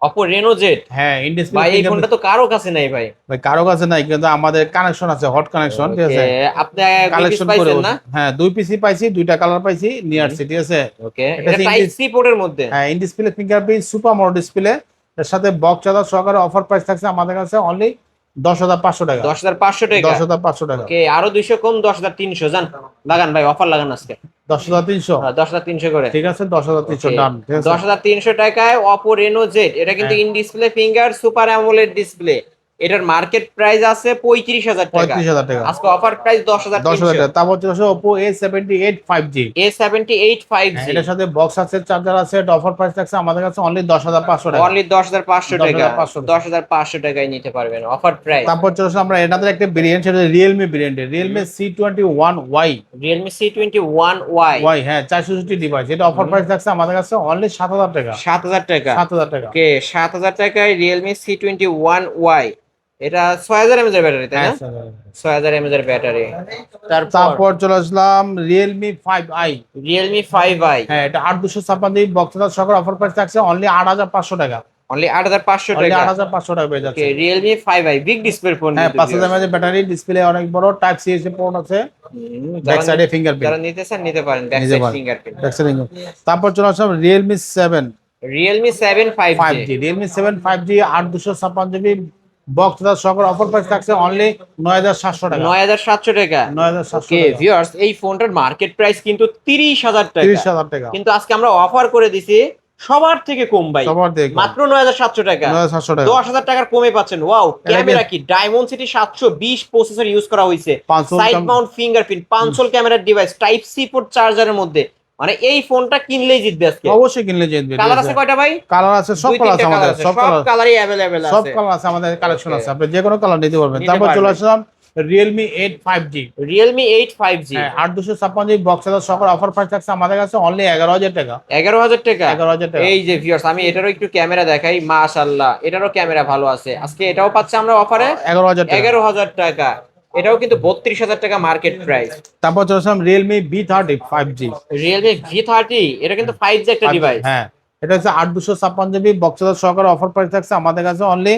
Oppo Reno Z, হ্যাঁ, ইন ডিসপ্লে ভাই এই ফোনটা তো কারো কাছে নাই ভাই। ভাই কারো কাছে নাই, কিন্তু আমাদের কানেকশন আছে, হট কানেকশন, ঠিক আছে। ওকে, আপনি কালেকশন করে পাইছেন না? হ্যাঁ, 2 পিসি পাইছি, 2টা কালার পাইছি, নিয়ে আসছি, ঠিক আছে। ওকে, এটা এটা টাইপ সি পোর্টের মধ্যে। হ্যাঁ, in display fingerprint super mode display, এর সাথে বক্স চার্জার সহকারে অফার প্রাইস থাকছে আমাদের কাছে অনলি 10500 টাকা। 10500 টাকা। 10500 টাকা। ওকে, আরো 200 কম, 10300 জান। লাগান ভাই, অফার লাগান আজকে। 10300। 10300 করে। ঠিক আছে, 10300 ডান, ঠিক আছে। 10300 টাকায় Oppo Reno Z, এটা কিন্তু in display finger, super AMOLED display. এটার মার্কেট প্রাইস আছে 35000 টাকা। 35000 টাকা। আজকে অফার প্রাইস 10300। 10000 টাকা। তারপর চলে আসে Oppo A78 5G। A78 5G, এটার সাথে বক্স আছে, চার্জার আছে, এটা অফার প্রাইস থাকছে আমাদের কাছে অনলি 10500 টাকা। অনলি 10500 টাকা। 10500 10500 টাকায় নিতে পারবেন অফার প্রাইস। তারপর চলে আসে আমরা এনাদের একটা ভেরিয়েন্ট, সেটা Realme variant, Realme C21Y। Realme C21Y, হ্যাঁ, 460 ডিভাইস, এটা অফার প্রাইস থাকছে আমাদের কাছে অনলি 7000 টাকা। 7000 টাকা। 7000 টাকা। ওকে, 7000 টাকায় Realme C21Y। এটা 6000 mAh এর ব্যাটারি, তাই হ্যাঁ, না? 6000 mAh এর ব্যাটারি। তারপর চলে আসলাম Realme 5i। Realme 5i, হ্যাঁ, এটা 8256 জিবি বক্স চার্জার সহকারে অফার প্রাইস থাকছে অনলি 8500 টাকা। অনলি 8500 অনলি টাকা। 8500 টাকা পেয়ে যাচ্ছে। ওকে Realme 5i big display phone. হ্যাঁ 5000 mAh ব্যাটারি, ডিসপ্লে অনেক বড়, টাইপ সি এর পোর্ট আছে, ব্যাক সাইডে ফিঙ্গারপ্রিন্ট যারা নিতে চান নিতে পারেন, ব্যাক নিতে সাইড পারেন, ফিঙ্গারপ্রিন্ট। ব্যাক সাইডে। তারপর চলে আসলাম Realme 7 Realme 7 5G 5G, Realme 7 5G 8256 GB box সহকারে অফার প্রাইস থাকছে অনলি 9700 টাকা। 9700 টাকা। 9700 ওকে টাকা, ভিউয়ার্স, এই ফোনটার মার্কেট প্রাইস কিন্তু 30000 টাকা। 30000 টাকা। কিন্তু আজকে আমরা অফার করে দিছি সবার থেকে কম ভাই, সবার থেকে কম। মাত্র 9700 টাকা। 9700 টাকা। 10000 টাকার কমে পাচ্ছেন। ওয়াও, ক্যামেরা কি ডায়মন্ড সিটি 720 প্রসেসর ইউজ করা হয়েছে, সাইড মাউন্ট ফিঙ্গারপ্রিন্ট, পাঁচল ক্যামেরার ডিভাইস, টাইপ সি পোর্ট চার্জারের মধ্যে। মানে এই ফোনটা কিনলেই জিতবে আজকে। অবশ্যই কিনলে জিতবে। কালার আছে কয়টা ভাই? কালার আছে, সব কালার আছে আমাদের, সব কালার, কালারই अवेलेबल আছে, সব কালার আছে আমাদের, কালেকশন আছে, আপনি যে কোনো কালার নিতে পারবেন। নিতে তারপর চলে পারবেন। আসলাম Realme 8 5G, Realme 8 5G হ্যাঁ 8256 জিবি বক্স সহকারে অফার প্রাইস থাকছে আমাদের কাছে অনলি 11000 টাকা। 11000 টাকা। 11000 টাকা। এই যে ভিউয়ার্স, আমি এটারও একটু ক্যামেরা দেখাই, মাশাআল্লাহ এটারও ক্যামেরা ভালো আছে। আজকে এটাও পাচ্ছে আমরা অফারে 11000 টাকা। 11000 টাকা। এটাও কিন্তু 32000 টাকা মার্কেট প্রাইস। তারপর চলে আসলাম Realme B30 5G, Realme V30 এটা কিন্তু 5G একটা ডিভাইস। হ্যাঁ এটা হচ্ছে 8256 জিবি বক্স সহকারে অফার প্রাইস থাকছে আমাদের কাছে অনলি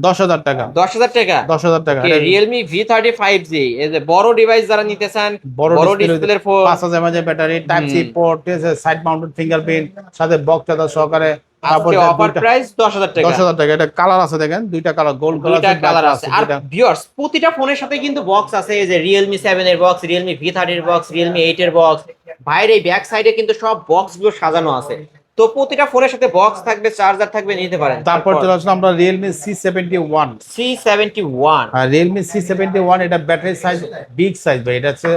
10000 টাকা। 10000 টাকা। 10000 টাকা। Realme V30 5G, এই যে বড় ডিভাইস যারা নিতে চান, বড় ডিসপ্লের phone, 5000 mAh battery, type C port, side mounted fingerprint, সাথে বক্স সহকারে। আজকে অফার প্রাইস 10000 টাকা। 10000 টাকা। এটা কালার আছে, দেখেন দুইটা কালার, গোল্ড কালার দুইটা আছে, কালার আছে। আর ভিউয়ার্স, প্রতিটা ফোনের সাথে কিন্তু বক্স আছে। এই যে Realme 7 এর বক্স, Realme V30 এর বক্স, Realme 8 এর বক্স। বাইরে এই ব্যাক সাইডে কিন্তু সব বক্স গুলো সাজানো আছে। তো প্রতিটা ফোনের সাথে বক্স থাকবে, চার্জার থাকবে, নিতে পারেন। তারপর চলে আসলাম আমরা Realme C71 C71। আর Realme C71 এটা ব্যাটারি সাইজ বিগ সাইজ ভাই, এটা হচ্ছে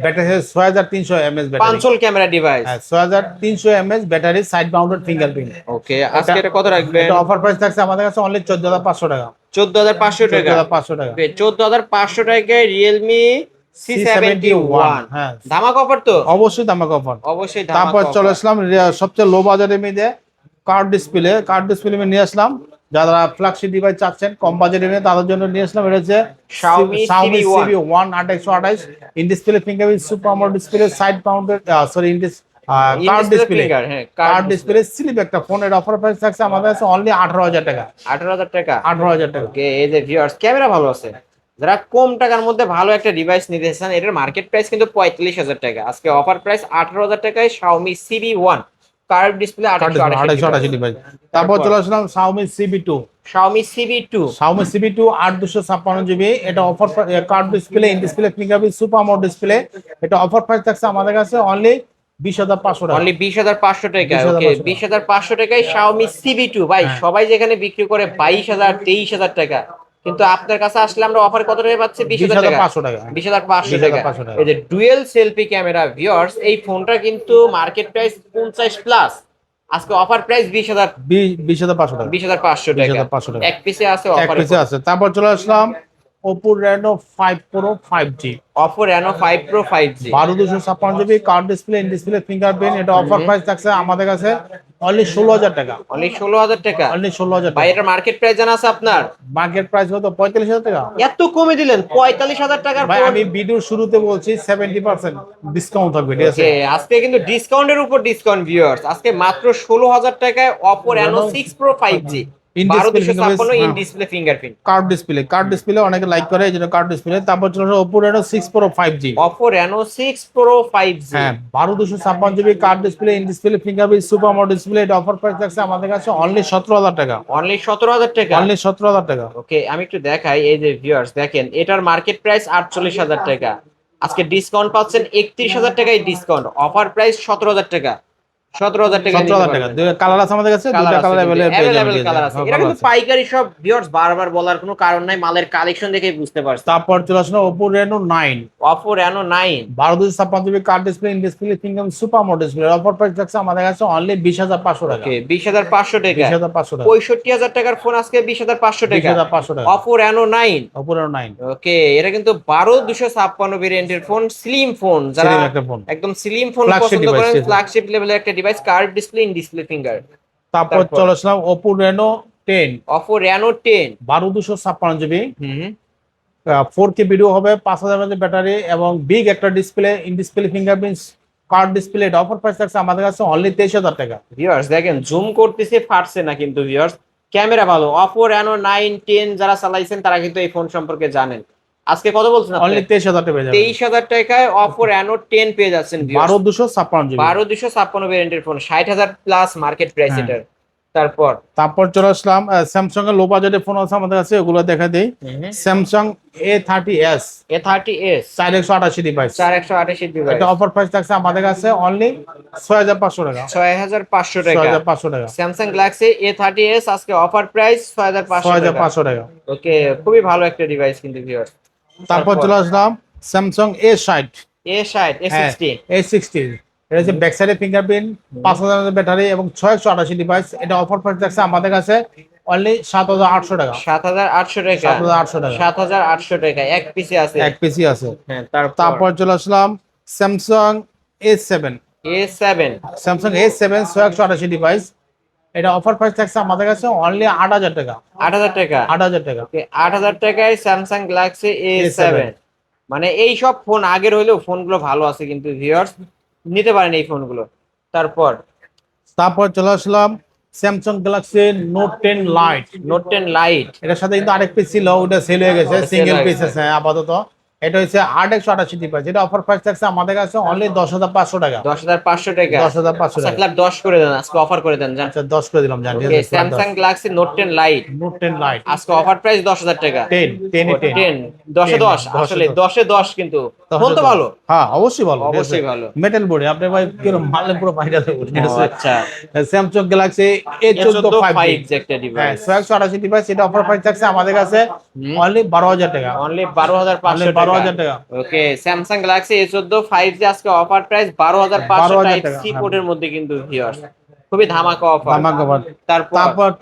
ব্যাটারি সাইজ 6300 mAh ব্যাটারি, পাঁচল ক্যামেরা ডিভাইস। হ্যাঁ 6300 mAh battery, side mounted fingerprint. Okay, আজকে এটা কত রাখবেন? এটা অফার প্রাইস থাকছে আমাদের কাছে অনলি 14500 টাকা। 14500 টাকা। 14500 টাকা। 14500 টাকায় Realme C71। হ্যাঁ ধামাকা অফার তো? অবশ্যই দামাক অফার। অবশ্যই তারপর ধামাকা চলে offer। আসলাম সবচেয়ে লো বাজারের মধ্যে কার্ড ডিসপ্লে নিয়ে আসলাম। যারা ফ্ল্যাগশিপ ডিভাইস চাচ্ছেন কম বাজেটের মধ্যে, তাদের জন্য নিয়ে আসলাম এটা হচ্ছে Xiaomi CB1 8128 in display fingerprint super AMOLED display, side mounted sorry in curved display, curved display slim একটা ফোন। এর অফার প্রাইস থাকছে আমাদের কাছে অনলি 18000 টাকা। 18000 টাকা। 18000 টাকা। ওকে, এই যে ভিউয়ার্স, ক্যামেরা ভালো আছে। যারা কম টাকার মধ্যে ভালো একটা ডিভাইস নিতে চান, এটার মার্কেট প্রাইস কিন্তু 45000 টাকা। আজকে অফার প্রাইস 18000 টাকায় Xiaomi CB1 curve display 2828 device. তারপর চলে আসলাম Xiaomi CB2 Xiaomi CB2 8256 GB, এটা offer curved display, in display fingerprint super AMOLED display. এটা অফার প্রাইস থাকছে আমাদের কাছে অনলি 20500 টাকা। অনলি 20500 টাকা। ওকে, 20500 টাকায় Xiaomi CB2 ভাই। হ্যাঁ। সবাই যেখানে বিক্রি করে 22000 23000 টাকা, কিন্তু আপনার কাছে আসলে আমরা অফার কত টাকায় পাচ্ছি? 20000 টাকা। 20500 টাকা। 20500 টাকা। 20500 টাকা। এই যে ডুয়েল সেলফি ক্যামেরা ভিউয়ার্স, এই ফোনটা কিন্তু মার্কেট প্রাইস 50 প্লাস। আজকে অফার প্রাইস 20500 20500 টাকা। 20500 টাকা। 20500 টাকা। এক পিসে আছে এক অফারে। পিসে আছে। তারপর চলে আসলাম Oppo Reno 5 Pro 5G, Oppo Reno 5 Pro 5G 12256 GB card display, in display fingerprint. এটা অফার প্রাইস থাকছে আমাদের কাছে অনলি 16000 টাকা। অনলি 16000 টাকা। অনলি 16000 ভাই, টাকা। এটার মার্কেট প্রাইস জানা আছে আপনার? মার্কেট প্রাইস হতো 45000 টাকা। এত কমে দিলেন 45000 টাকার ভাই ফোন। আমি ভিডিওর শুরুতে বলছি 70% ডিসকাউন্ট থাকবে, ঠিক আছে? ওকে, আজকে কিন্তু ডিসকাউন্টের উপর ডিসকাউন্ট ভিউয়ার্স। আজকে মাত্র 16000 টাকায় Oppo Reno 6 Pro 5G In display 12256 in fingerprint, display fingerprint. Curved display অনেকে লাইক করে, এই জন্য কার্ড ডিসপ্লে। তারপর চলে আসলো Oppo Reno 6 Pro 5G, Oppo Reno 6 Pro 5G হ্যাঁ 12256 GB card display, in display fingerprint super AMOLED display. এটা offer price থাকছে আমাদের কাছে অনলি 17000 টাকা। অনলি 17000 টাকা। অনলি 17000 টাকা। ওকে, আমি একটু দেখাই। এই যে ভিউয়ার্স দেখেন, এটার মার্কেট প্রাইস 48000 টাকা। আজকে ডিসকাউন্ট পাচ্ছেন 31000 টাকায় ডিসকাউন্ট। অফার প্রাইস 17000 টাকা। 17000 টাকা। 17000 টাকা। দুই কালার আছে আমাদের কাছে, দুইটা কালার अवेलेबल কালার আছে। এটা কিন্তু পাইকারি সব ভিউয়ার্স, বারবার বলার কোনো কারণ নাই, মালের কালেকশন দেখেই বুঝতে পারছেন। তারপর চলে আসলো Oppo Reno 9 Oppo Reno 9 12256 GB card display, in display fingerprint super AMOLED display. Offer price থাকছে আমাদের কাছে অনলি 20500 টাকা। ওকে, 20500 টাকা। 20500 টাকা। 65000 টাকার ফোন আজকে 20500 টাকা। 20500 টাকা। Oppo Reno 9 Oppo Reno 9 ওকে, এটা কিন্তু 12256 ভেরিয়েন্টের ফোন, স্লিম ফোন। যারা Slim একটা ফোন। একদম স্লিম ফোন Flagship পছন্দ করেন, device, ফ্ল্যাগশিপ লেভেলের একটা device, curve display, in display finger. তারপর চলে আসলাম Oppo Reno 10 Oppo Reno 10 12256 GB, হুম 4K ভিডিও হবে, 5000 mAh ব্যাটারি এবং বিগ একটা display, in display fingerprint curved display. এটা অফার প্রাইস থাকছে আমাদের কাছে অনলি 23000 টাকা। ভিউয়ার্স দেখেন, জুম করতেছে ফাটছে না কিন্তু ভিউয়ার্স, ক্যামেরা ভালো। Oppo Reno 9 10 যারা চালাইছেন তারা কিন্তু এই ফোন সম্পর্কে জানেন। আজকে কত বলছেন আপনি? অনলি 23,000 টাকা পেয়ে যাবেন। 23,000 টাকায় Oppo Reno 10 পেয়ে যাচ্ছেন viewers। 12256 জিবি। 12256 ভেরিয়েন্টের ফোন, 60,000 প্লাস মার্কেট প্রাইস হ্যাঁ। এটার। তারপর চলে আসলাম স্যামসাং এর লো বাজেটের ফোন আছে আমাদের কাছে, ওগুলো দেখা দেই। Samsung A30s A30s 4128 device, 4128 device, এটা অফার প্রাইস থাকছে আমাদের কাছে অনলি 6500 টাকা। 6500 টাকা। 6500 টাকা। স্যামসাং গ্যালাক্সি A30s আজকে অফার প্রাইস 6500 টাকা। ওকে, খুবই ভালো একটা ডিভাইস কিন্তু ভিউয়ার্স। তারপর চলে আসলাম স্যামসাং A60 A60 A60, এটা হচ্ছে ব্যাক সাইডে ফিঙ্গারপ্রিন্ট, 5000 ব্যাটারি এবং 6128 ডিভাইস, এটা অফার প্রাইস থাকছে আমাদের কাছে অনলি 7800 টাকা। 7800 টাকা। 7800 টাকা। 7800 টাকা এক পিসে আছে। এক পিসি আছে। হ্যাঁ, তারপর চলে আসলাম Samsung A7 Samsung A7 6128 device, এটা অফার প্রাইস থাকছে আমাদের কাছে অনলি 8000 টাকা। 8000 টাকা। 8000 টাকা। 8000 টাকায় স্যামসাং গ্যালাক্সি A7। মানে এই সব ফোন আগের হইলেও ফোনগুলো ভালো আছে কিন্তু ভিউয়ার্স, নিতে পারেন এই ফোনগুলো। তারপর চলে আসলাম স্যামসাং গ্যালাক্সি নোট 10 লাইট। এটার সাথে কিন্তু আরেক পিস ছিল, ওটা সেল হয়ে গেছে, সিঙ্গেল পিস আছে আপাতত। এটা হচ্ছে 8128 ডিভাইস, এটা অফার প্রাইস থাকছে আমাদের কাছে অনলি 10500 টাকা। 10500 টাকা। 10500 টাকা। ক্লাব 10 করে দেন, আজকে অফার করে দেন জান। আচ্ছা 10 করে দিলাম জান। ওকে, স্যামসাং গ্যালাক্সি নোট 10 লাইট আজকে অফার প্রাইস 10000 টাকা। 10 10 10 আসলে 10 10 কিন্তু ফোন তো ভালো। হ্যাঁ অবশ্যই ভালো, অবশ্যই ভালো। মেটাল বডি, আপনি ভাই কি মারলে পুরো ফাইনাল বডি। আচ্ছা, স্যামসাং গ্যালাক্সি A14 5G একটা ডিভাইস। 128 ডিভাইস, এটা অফার প্রাইস থাকছে আমাদের কাছে অনলি 12000 টাকা। অনলি 12500 টাকা। 12000 টাকা। ওকে, স্যামসাং গ্যালাক্সি A14 5G আজকে অফার প্রাইস 12500 টাইপ সি কোডের মধ্যে কিন্তু ভিউয়ার্স, খুবই ধামাকা অফার।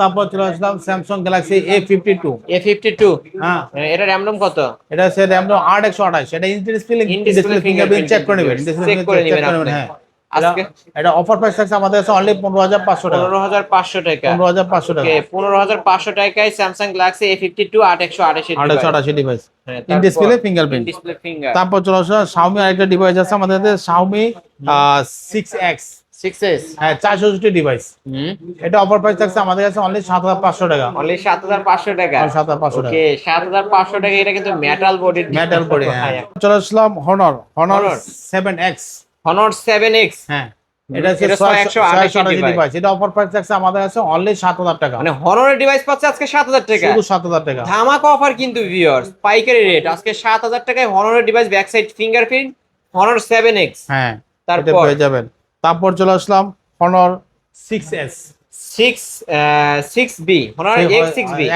তারপর চলে আসলাম স্যামসাং গ্যালাক্সি A52 হ্যাঁ, এটা র‍্যাম রম কত? এটা হচ্ছে র‍্যাম 8128, এটা ইন ডিসপ্লে ফিঙ্গারপ্রিন্ট চেক করে নেবেন। হ্যাঁ, আজকে এটা অফার প্রাইস থাকছে আমাদের কাছে অনলি 15500 টাকা। 15500 টাকা। 15500 টাকা। ওকে, 15500 টাকায় Samsung Galaxy A52 8128 device, in display fingerprint. তারপর চলে আসলাম Xiaomi আরেকটা ডিভাইস আছে আমাদের কাছে, Xiaomi 6X 6s হ্যাঁ 464 ডিভাইস, এটা অফার প্রাইস থাকছে আমাদের কাছে অনলি 7500 টাকা। অনলি 7500 টাকা। 7500 টাকা। ওকে, 7500 টাকা। এটা কিন্তু মেটাল বডির, হ্যাঁ। চলে আসলাম Honor 7X Honor 7X। হ্যাঁ, এটা হচ্ছে 6128 ডিভাইস, এটা অফার প্রাইস থাকছে আমাদের কাছে অনলি 7000 টাকা। মানে হনরের ডিভাইস পাচ্ছে আজকে 7000 টাকা, শুধু 7000 টাকা। ধামাকা অফার কিন্তু ভিউয়ার্স, পাইকারি রেট আজকে 7000 টাকায় হনরের device, back side fingerprint, Honor 7X। হ্যাঁ, তারপর পেয়ে যাবেন। তারপর চলে আসলাম Honor 6S 6B Honor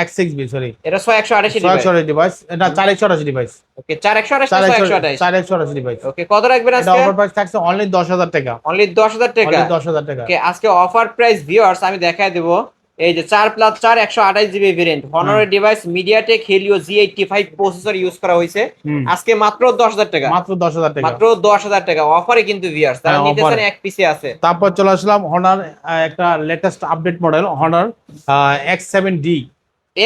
X6B sorry, এটা 6128 ডিভাইস, এটা 4128 ডিভাইস। ওকে, 4128 4128 ডিভাইস। ওকে, কত রাখবেন আজকে? অফার প্রাইস থাকছে অনলি 10000 টাকা। অনলি 10000 টাকা। 10000 টাকা। ওকে, আজকে অফার প্রাইস ভিউয়ার্স আমি দেখায় দেব। এই যে 4+4 128 জিবি ভেরিয়েন্ট হনরের device, MediaTek Helio G85 processor use করা হয়েছে, আজকে মাত্র 10000 টাকা। মাত্র 10000 টাকা। মাত্র 10000 টাকা অফারে কিন্তু ভিউয়ার্স, তারা নিতেছেন এক পিসে আছে। তারপর চলে আসলাম Honor একটা latest update model Honor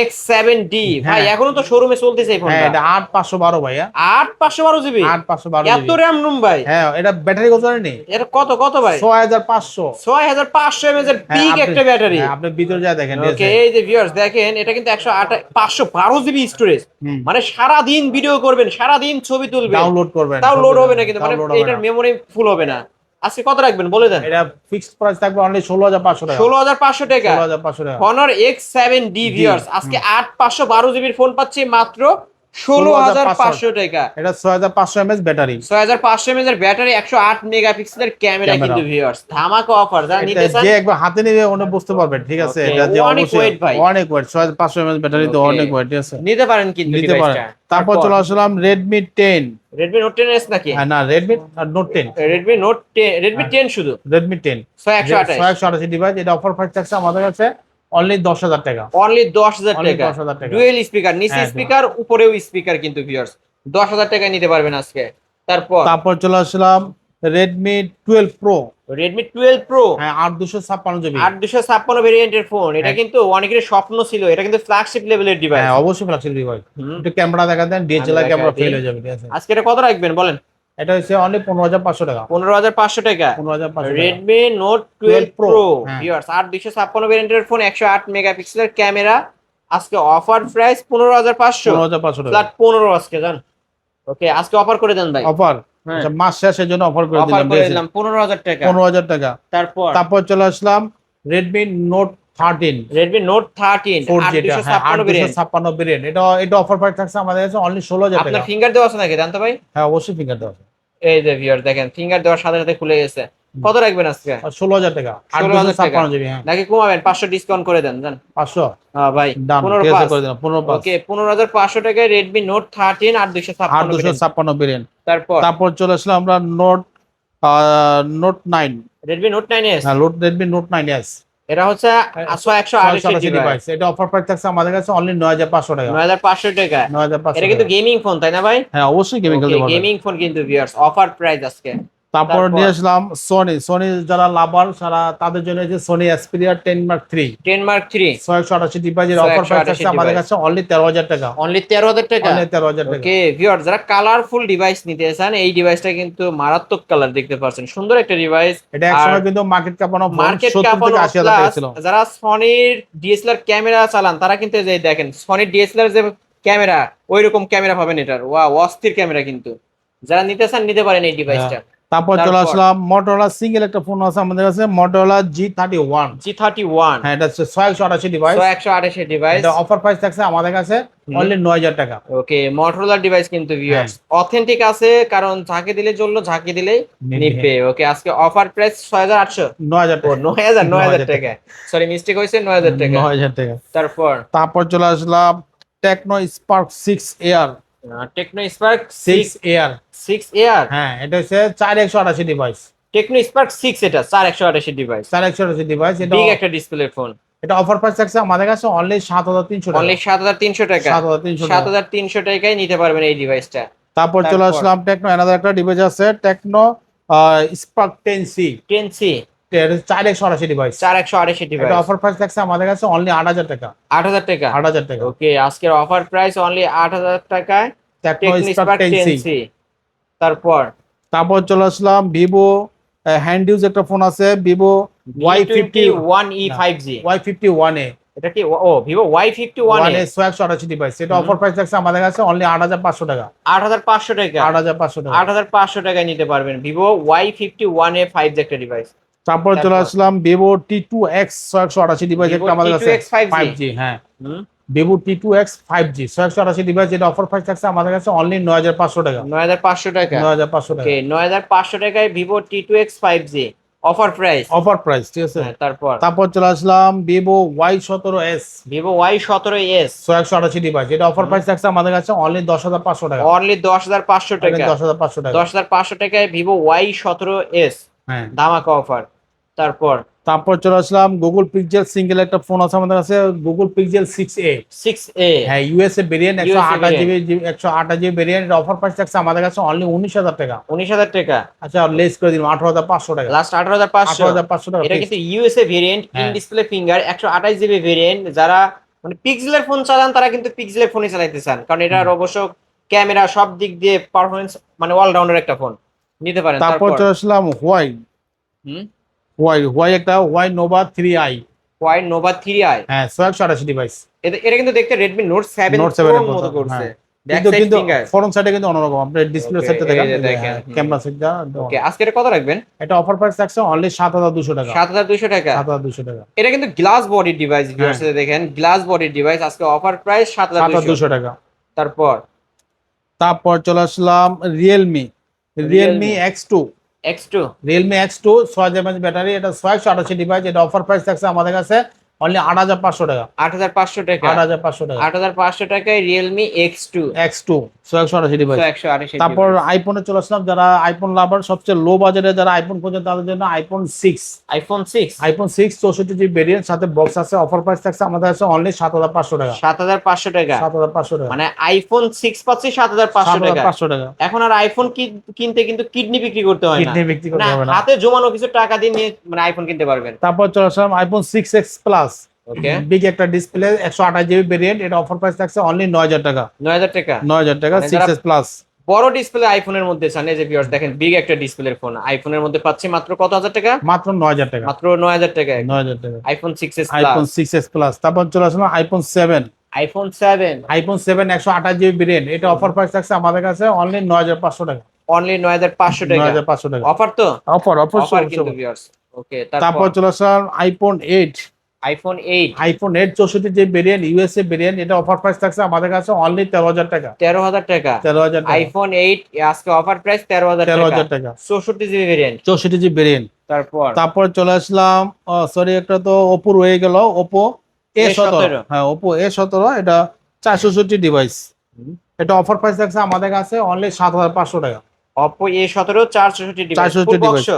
X7D ভাই, এখনো তো শোরুমে চলতেছে এই ফোনটা। হ্যাঁ, এটা 8512 ভাইয়া। 8512 জিবি। 8512 এত র‍্যাম রুম ভাই। হ্যাঁ, এটা ব্যাটারি কত জানেন? এটা কত ভাই? 6500 mAh এর বিগ একটা ব্যাটারি। আপনি ভিতরে যা দেখেন। ওকে, এই যে ভিউয়ার্স দেখেন, এটা কিন্তু 512 জিবি স্টোরেজ, মানে সারা দিন ভিডিও করবেন, সারা দিন ছবি তুলবেন, ডাউনলোড করবেন, তাও লোড হবে না কিন্তু, মানে এটার মেমরি ফুল হবে না। আজকে কত রাখবেন বলে দেন? এটা ফিক্সড প্রাইস থাকবে অনলি 16500 টাকা। 16500 টাকা। 16500 টাকা। Honor X7D ভিউয়ার্স আজকে 8512 জিবির ফোন পাচ্ছি মাত্র 16500 টাকা। এটা 6500 mAh ব্যাটারি, 6500 mAh এর ব্যাটারি, 108 মেগাপিক্সেলের ক্যামেরা কিন্তু ভিউয়ার্স, ধামাকা অফার। যারা নিতে চান যে একবার হাতে নিবে উনি বুঝতে পারবেন, ঠিক আছে? এটা যে অনেক ওয়েট ভাই, অনেক ওয়েট, 6500 mAh ব্যাটারি তো অনেক ওয়েট, ঠিক আছে? নিতে পারেন কিন্তু ডিভাইসটা। তারপর চলে আসলাম Redmi Note 10s নাকি? হ্যাঁ না, Redmi Note 10, Redmi 10 শুধু, Redmi 10 128 ডিভাইস, এটা অফার প্রাইস থাকছে আমাদের কাছে অনলি 10000 টাকা। অনলি 10000 টাকা। 10000 টাকা। ডুয়াল স্পিকার, নিচে স্পিকার উপরেও স্পিকার কিন্তু ভিউয়ার্স, 10000 টাকা নিতে পারবেন আজকে। তারপর চলে আসলাম Redmi 12 Pro। Redmi 12 Pro হ্যাঁ, 8256 জিবি, 8256 ভেরিয়েন্টের ফোন। এটা কিন্তু অনেকের স্বপ্ন ছিল, এটা কিন্তু ফ্ল্যাগশিপ লেভেলের ডিভাইস। হ্যাঁ অবশ্যই ফ্ল্যাগশিপ ডিভাইস। একটু ক্যামেরা দেখা দেন, ডিএসএলআর ক্যামেরা ফেল হয়ে যাবে, ঠিক আছে? আজকে এটা কত রাখবেন বলেন? এটা হচ্ছে অনলি 15,500 টাকা। 15,500 টাকা। 15,500 টাকা। রেডমি নোট 12 Pro, প্রো হ্যাঁ। ভিউয়ার্স 8256 ভেরিয়েন্টের ফোন, 108 মেগাপিক্সেলের ক্যামেরা। আজকে অফার প্রাইস 15,500, 15,500 টাকা ফ্ল্যাট 15 আজকে জান। ওকে, আজকে অফার করে দেন ভাই। অফার। হ্যাঁ। আচ্ছা, মাস শেষের জন্য অফার করে অফার দিলাম, করে দিলাম 15,000 টাকা। 15,000 টাকা। তারপর তারপর চলে আসলাম Redmi Note 13 Redmi Note 13 4G, এটা 8256 ভেরিয়েন্ট। 8256 ভেরিয়েন্ট। এটা অফার প্রাইস থাকছে আমাদের কাছে অনলি 16,000 টাকা। আপনার ফিঙ্গার দেওয়া আছে নাকি জানতো ভাই? হ্যাঁ, অবশ্যই ফিঙ্গার দেওয়া আছে। এই যে ভিউয়ার দেখেন, ফিঙ্গার দেওয়ার সাথে সাথে খুলে গেছে। কত রাখবেন আজকে? 16,000 টাকা। 16,000 টাকা 8256 জিবি। হ্যাঁ, নাকি কমাবেন? 500 ডিসকাউন্ট করে দেন জান। 500 ভাই ডান, 15 ঠিক আছে, পাস করে দিলাম 15 পাস। ওকে, 15,500 টাকায় রেডমি নোট 13 8256 ভেরিয়েন্ট। 8256 ভেরিয়েন্ট। তারপর তারপর চলে আসলাম আমরা নোট 9। রেডমি নোট 9s, হ্যাঁ, রেডমি নোট 9s। এটা হচ্ছে 128 ডিভাইস। ডিভাইস। এটা অফার প্রাইস থাকছে আমাদের কাছে অনলি 9,500 টাকা। 9,500 টাকা। 9,500 এটা কিন্তু গেমিং ফোন তাই না ভাই? হ্যাঁ, অবশ্যই গেমিং খেলতে পারবেন। গেমিং ফোন কিন্তু ভিউয়ার্স অফার প্রাইস আজকে। তারপর তারপর? নিয়ে আসলাম সোনি যারা লাভার সারা তাদের জন্য যে সোনি এক্সপিরিয়া 10 মার্ক 3 10 মার্ক 3 688 ডিভাইসের অফার প্রাইস থাকছে আমাদের কাছে অনলি 13,000 টাকা। অনলি 13,000 টাকা। অনলি 13,000 টাকা। ওকে ভিউয়ার্স, যারা কালারফুল ডিভাইস নিতে চান, এই ডিভাইসটা কিন্তু মারাত্মক কালার দেখতে পাচ্ছেন, সুন্দর একটা ডিভাইস। এটা একসময় কিন্তু মার্কেট কাপানো মার্কেট 70 কাপানো থেকে 80,000 টাকা ছিল। যারা সনির ডিএসএলআর ক্যামেরা চালান তারা কিন্তু এই যে দেখেন সনির ডিএসএলআর যে ক্যামেরা, ওইরকম ক্যামেরা পাবেন এটার। ওয়াও, অস্থির ক্যামেরা কিন্তু। যারা নিতে চান নিতে পারেন এই ডিভাইসটা। তারপর চলে আসলাম মোটরোলা সিঙ্গেল একটা ফোন আছে আমাদের কাছে, মোটরোলা G31। G31 হ্যাঁ, এটা হচ্ছে 688 ডিভাইস। 128 ডিভাইস। এটা অফার প্রাইস থাকছে আমাদের কাছে অনলি 9,000 টাকা। ওকে, মোটরোলা ডিভাইস কিন্তু ভিউয়ার্স অথেন্টিক আছে, কারণ ঝাঁকি দিলে চললো, ঝাঁকি দিলেই নিবে। ওকে, আজকে অফার প্রাইস 6,800, 9,000 টাকা। 9,000 টাকা। সরি, মিস্টেক হয়েছে, 9,000 টাকা। 9,000 টাকা। তারপর চলে আসলাম Tecno Spark 6 Air. Tecno Spark 6 Air. 6 Air. হ্যাঁ, এটা হচ্ছে 4188 ডিভাইস। টেকনো স্পার্ক 6, এটা 4128 ডিভাইস। 4188 ডিভাইস। এটা বিগ একটা ডিসপ্লে ফোন। এটা অফার প্রাইস থাকছে আমাদের কাছে অনলি 7,300 টাকা। অনলি 7,300 টাকা। 7,300 টাকা। 7,300 টাকায় নিতে পারবেন এই ডিভাইসটা। তারপর চলে আসলাম টেকনো এনাদার একটা ডিভাইস আছে, টেকনো স্পার্ক 10C। 10C, এটা 4188 ডিভাইস। 4128 ডিভাইস। এটা অফার প্রাইস থাকছে আমাদের কাছে অনলি 8,000 টাকা। 8,000 টাকা। 8,000 টাকা। ওকে, আজকের অফার প্রাইস অনলি 8,000 টাকায় techno Tecno Spark spark 10C। 10C। তারপর চলে আসলাম ভিভো হ্যান্ড ইউজ একটা ফোন আছে, ভিভো Y51e 5G। Y51A। এটা কি? ও, ভিভো Y51e 128 ডিভাইস। এটা অফার প্রাইস থাকছে আমাদের কাছে অনলি 8,500 টাকা। 8,500 টাকা। 8,500 টাকা। 8,500 টাকায় নিতে পারবেন ভিভো Y51a 5G একটা ডিভাইস। তারপর চলে আসলাম ভিভো T2X 128 ডিভাইস Vivo একটা আমাদের কাছে T2X 5G 5G। হ্যাঁ, ভিভো T2X 5G 128 ডিভাইস। এটা অফার প্রাইস থাকছে আমাদের কাছে অনলি 9,500 টাকা। 9,500 টাকা। 9,500 টাকা। ওকে, 9,500 টাকায় Vivo T2X 5G offer price. Offer price, ঠিক আছে। তারপর চলে আসলাম Vivo Y17s। Vivo Y17s 128 device. এটা অফার প্রাইস থাকছে আমাদের কাছে অনলি 10,500 টাকা। অনলি 10,500 টাকা। 10,500 টাকা। 10,500 টাকায় ভিভো Y17s হ্যাঁ। ধামাকা অফার। তারপর চলে আসলাম গুগল পিক্সেল সিঙ্গেল একটা ফোন আছে আমাদের কাছে, গুগল পিক্সেল 6a। 6a, হ্যাঁ, ইউএসএ ভেরিয়েন্ট 128 জিবি ভেরিয়েন্ট। আমাদের কাছে থাকছে আমাদের কাছে অনলি 19,000 টাকা। 19,000 টাকা। আচ্ছা, লেস করে দিলাম 18,500 টাকা। লাস্ট 18,500। 18,500 টাকা। এটা কিন্তু ইউএসএ ভেরিয়েন্ট, ইন হ্যাঁ। Display finger 128 GB variant. যারা মানে পিক্সেলের ফোন চালান তারা কিন্তু পিক্সেলের ফোনই চালাইতে চান, কারণ এটার অবশ্য ক্যামেরা সব দিক দিয়ে পারফরমেন্স মানে অলরাউন্ডার একটা ফোন নিতে পারেন। তারপর চলে আসলাম হোয়াই একটা why Nova 3i। Why Nova 3i। হ্যাঁ, 128 ডিভাইস। এটা কিন্তু দেখতে রেডমি নোট 7 নোট 7 প্রোর মতো করছে। ব্যাক সাইড কিন্তু ফিঙ্গার ফ্রন্ট সাইডে কিন্তু অন্যরকম। আপনি ডিসপ্লে Okay, সাইডটা এই যে দেখেন, দেখেন। ক্যামেরা সাইডটা। ওকে, আজকে এটা কত রাখবেন? এটা অফার প্রাইস থাকছে অনলি 7,200 টাকা। 7,200 টাকা। 7,200 টাকা। এটা কিন্তু গ্লাস বডি ডিভাইস, ভিউয়ার্স দেখেন গ্লাস বডি ডিভাইস। আজকে অফার প্রাইস 7,200 টাকা। তারপর চলে আসলাম Realme X2। Realme X2 6 mAh battery. এটা 128 ডিভাইস। এটা অফার প্রাইস থাকছে আমাদের কাছে অনলি 8,500 টাকা। 8,500 টাকা। 8,500 টাকা। 8,500 টাকায় রিয়েলমি X2 128 ডিভাইস। 128। তারপর আইফোনে চলে আসলাম, যারা আইফোন লাভার, সবচেয়ে লো বাজেটে যারা আইফোন খোঁজেন তাদের জন্য আইফোন 6। আইফোন 6 64 জিবি ভেরিয়েন্ট, সাথে বক্স আছে। অফার প্রাইস থাকছে আমাদের কাছে অনলি 7,500 টাকা। 7,500 টাকা। 7,500 টাকা। মানে আইফোন 6 পাচ্ছি 7,500 টাকা। 7,500 টাকা। এখন আর আইফোন কিনতে কিন্তু কিডনি বিক্রি করতে হয় না। কিডনি বিক্রি করতে হবে না। হাতে জমানো কিছু টাকা দিয়ে নিয়ে মানে আইফোন কিনতে পারবেন। তারপর চলে আসলাম আইফোন 6s প্লাস। ওকে, বিগ একটা ডিসপ্লে 128 জিবি ভেরিয়েন্ট। এটা অফার প্রাইস থাকছে অনলি 9,000 টাকা। 9,000 টাকা। 9,000 টাকা মানে যারা 6s প্লাস। বড় ডিসপ্লে আইফোনের মধ্যে চান, এই যে ভিউয়ার্স দেখেন বিগ একটা ডিসপ্লের ফোন আইফোনের মধ্যে পাচ্ছি মাত্র কত হাজার টাকা? মাত্র 9000 টাকা। মাত্র 9000 টাকায় 9000 টাকা iPhone 6s iPhone plus. 6s plus. তারপর চলে আসলো iPhone 7। IPhone 7 iPhone 7 128 GB variant, এটা অফার প্রাইস থাকছে আমাদের কাছে অনলি 9500 টাকা। অনলি 9500 টাকা 9500 টাকা অফার তো অফার অফার কিন্তু ভিউয়ার্স। ওকে তারপর তারপর চলে আসলো iPhone 8। IPhone 8 iPhone 8 64 GB variant, USA variant, এটা অফার প্রাইস থাকছে আমাদের কাছে অনলি 13000 টাকা। 13000 টাকা 13000 টাকা আইফোন 8 আজকে অফার প্রাইস 13000 13000 টাকা টাকা 64 জিবি ভেরিয়েন্ট। 64 GB variant. তারপর তারপর চলে আসলাম সরি একটা তো ওপো রয়ে গেল, ওপো A17। হ্যাঁ ওপো A17, এটা 464 ডিভাইস, এটা অফার প্রাইস থাকছে আমাদের কাছে অনলি 7500 টাকা। Oppo A17 464 device 464 device, box.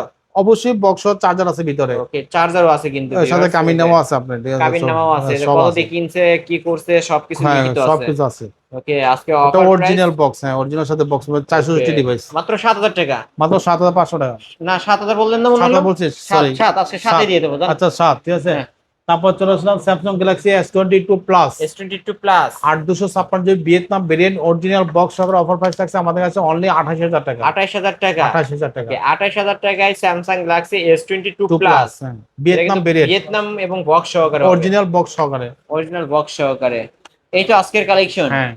অবশ্যই বক্স চার্জার আছে ভিতরে, ওকে চার্জারও আছে কিন্তু এর সাথে viewers, কামিন okay, নামাও আছে আপনার, ঠিক আছে? কাবিন নামাও আছে, হ্যাঁ, যে সব কত আছে। দিয়ে কিনছে কি করছে সবকিছু হ্যাঁ লিখিত আছে। সবকিছু আছে। ওকে আজকে এটা অফার অরিজিনাল বক্স, হ্যাঁ অরিজিনাল সাথে বক্স 464 ডিভাইস মাত্র 7000 টাকা। মাত্র 7500 টাকা। না 7000 বললেন না মনে 7 হলো? বলছিস, সরি 7 আজকে 7 দিয়ে দেবো জান। আচ্ছা 7, ঠিক আছে। হ্যাঁ। তারপর চলে আসলাম Samsung Galaxy S22 plus S22 plus 8256 GB Vietnam variant, original box সহকারে অফার প্রাইস থাকছে আমাদের কাছে অনলি 28000 টাকা। 28000 টাকা 28000 টাকা 28000 টাকায় Samsung Galaxy S22 2 plus plus Vietnam variant, Vietnam এবং বক্স সহকারে অরিজিনাল বক্স সহকারে। অরিজিনাল বক্স সহকারে। এই তো আজকের কালেকশন। হ্যাঁ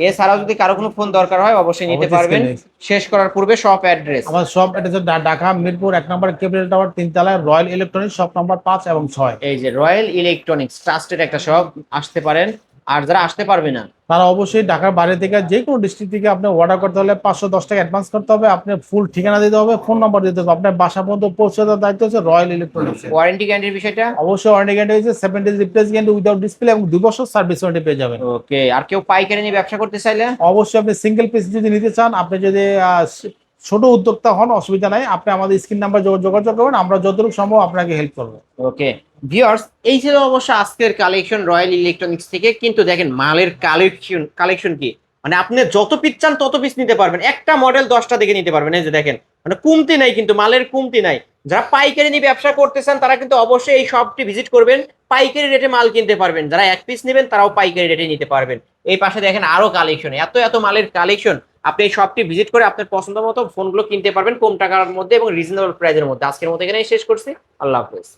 এছাড়াও যদি কারো কোনো ফোন দরকার হয় অবশ্যই নিতে অবশ্যই পারবেন। screen শেষ করার পূর্বে শপ অ্যাড্রেস। আমার শপ এটা হচ্ছে ঢাকা মিরপুর 1 নম্বর ক্যাপিটাল টাওয়ার 3 তলায় রয়্যাল ইলেকট্রনিক্স শপ নাম্বার 5 এবং 6। এই যে রয়্যাল ইলেকট্রনিক্স ট্রাস্টেড একটা শপ, আসতে পারেন। আর যারা আসতে পারবে না তারা অবশ্যই ঢাকার বাইরে থেকে যে কোনো ডিস্ট্রিক্ট থেকে আপনি অর্ডার করতে হলে 510 টাকা অ্যাডভান্স করতে হবে, আপনি ফুল ঠিকানা দিতে হবে, ফোন নাম্বার দিতে হবে, আপনার বাসা পর্যন্ত পৌঁছে দেওয়ার দায়িত্ব হচ্ছে রয়্যাল ইলেকট্রনিক্স। ওয়ারেন্টি গ্যারান্টির বিষয়টা অবশ্যই ওয়ারেন্টি গ্যারান্টি হচ্ছে 7 days replace guarantee without display এবং 2 বছর সার্ভিস ওয়ারেন্টি পেয়ে যাবেন। ওকে। আর কেউ পাইকারি নিয়ে ব্যবসা করতে চাইলে অবশ্যই আপনি সিঙ্গেল পিস যদি নিতে চান, আপনি যদি ছোট উদ্যোক্তা হন অসুবিধা নাই, আপনি আমাদের স্ক্রিন নাম্বার যোগাযোগ করবেন, আমরা যতটুকু সম্ভব আপনাকে হেল্প করবো। ওকে ভিউয়ার্স, এই ছিল অবশ্য আজকের কালেকশন রয়্যাল ইলেকট্রনিক্স থেকে। কিন্তু দেখেন মালের কালেকশন কি, মানে আপনি যত পিস চান তত পিস নিতে পারবেন, একটা মডেল 10টা দেখে নিতে পারবেন। এই যে দেখেন মানে কমতি নাই, কিন্তু মালের কমতি নাই। যারা পাইকারি নিয়ে ব্যবসা করতে চান তারা কিন্তু অবশ্যই এই শপটি ভিজিট করবেন, পাইকারি রেটে মাল কিনতে পারবেন। যারা এক পিস নেবেন তারাও পাইকারি রেটে নিতে পারবেন। এই পাশে দেখেন আরো কালেকশন, এত মালের কালেকশন। আপনি এই শপটি ভিজিট করে আপনার পছন্দ মতো ফোনগুলো কিনতে পারবেন কম টাকার মধ্যে এবং রিজনেবল প্রাইসের মধ্যে। আজকের মতো এখানেই শেষ করছি, আল্লাহ হাফেজ।